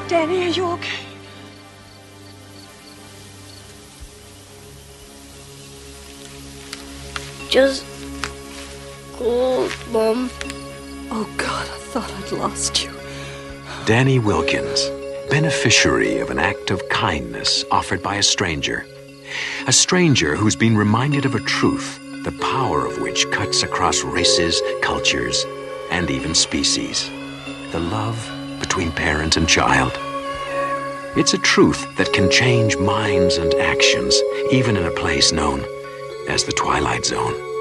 Danny, are you okay? Just cold, Mom. Oh, God, I thought I'd lost you. Danny Wilkins, beneficiary of an act of kindness offered by a stranger. A stranger who's been reminded of a truth, the power of which cuts across races, cultures, and even species. The love between parent and child. It's a truth that can change minds and actions, even in a place known as the Twilight Zone.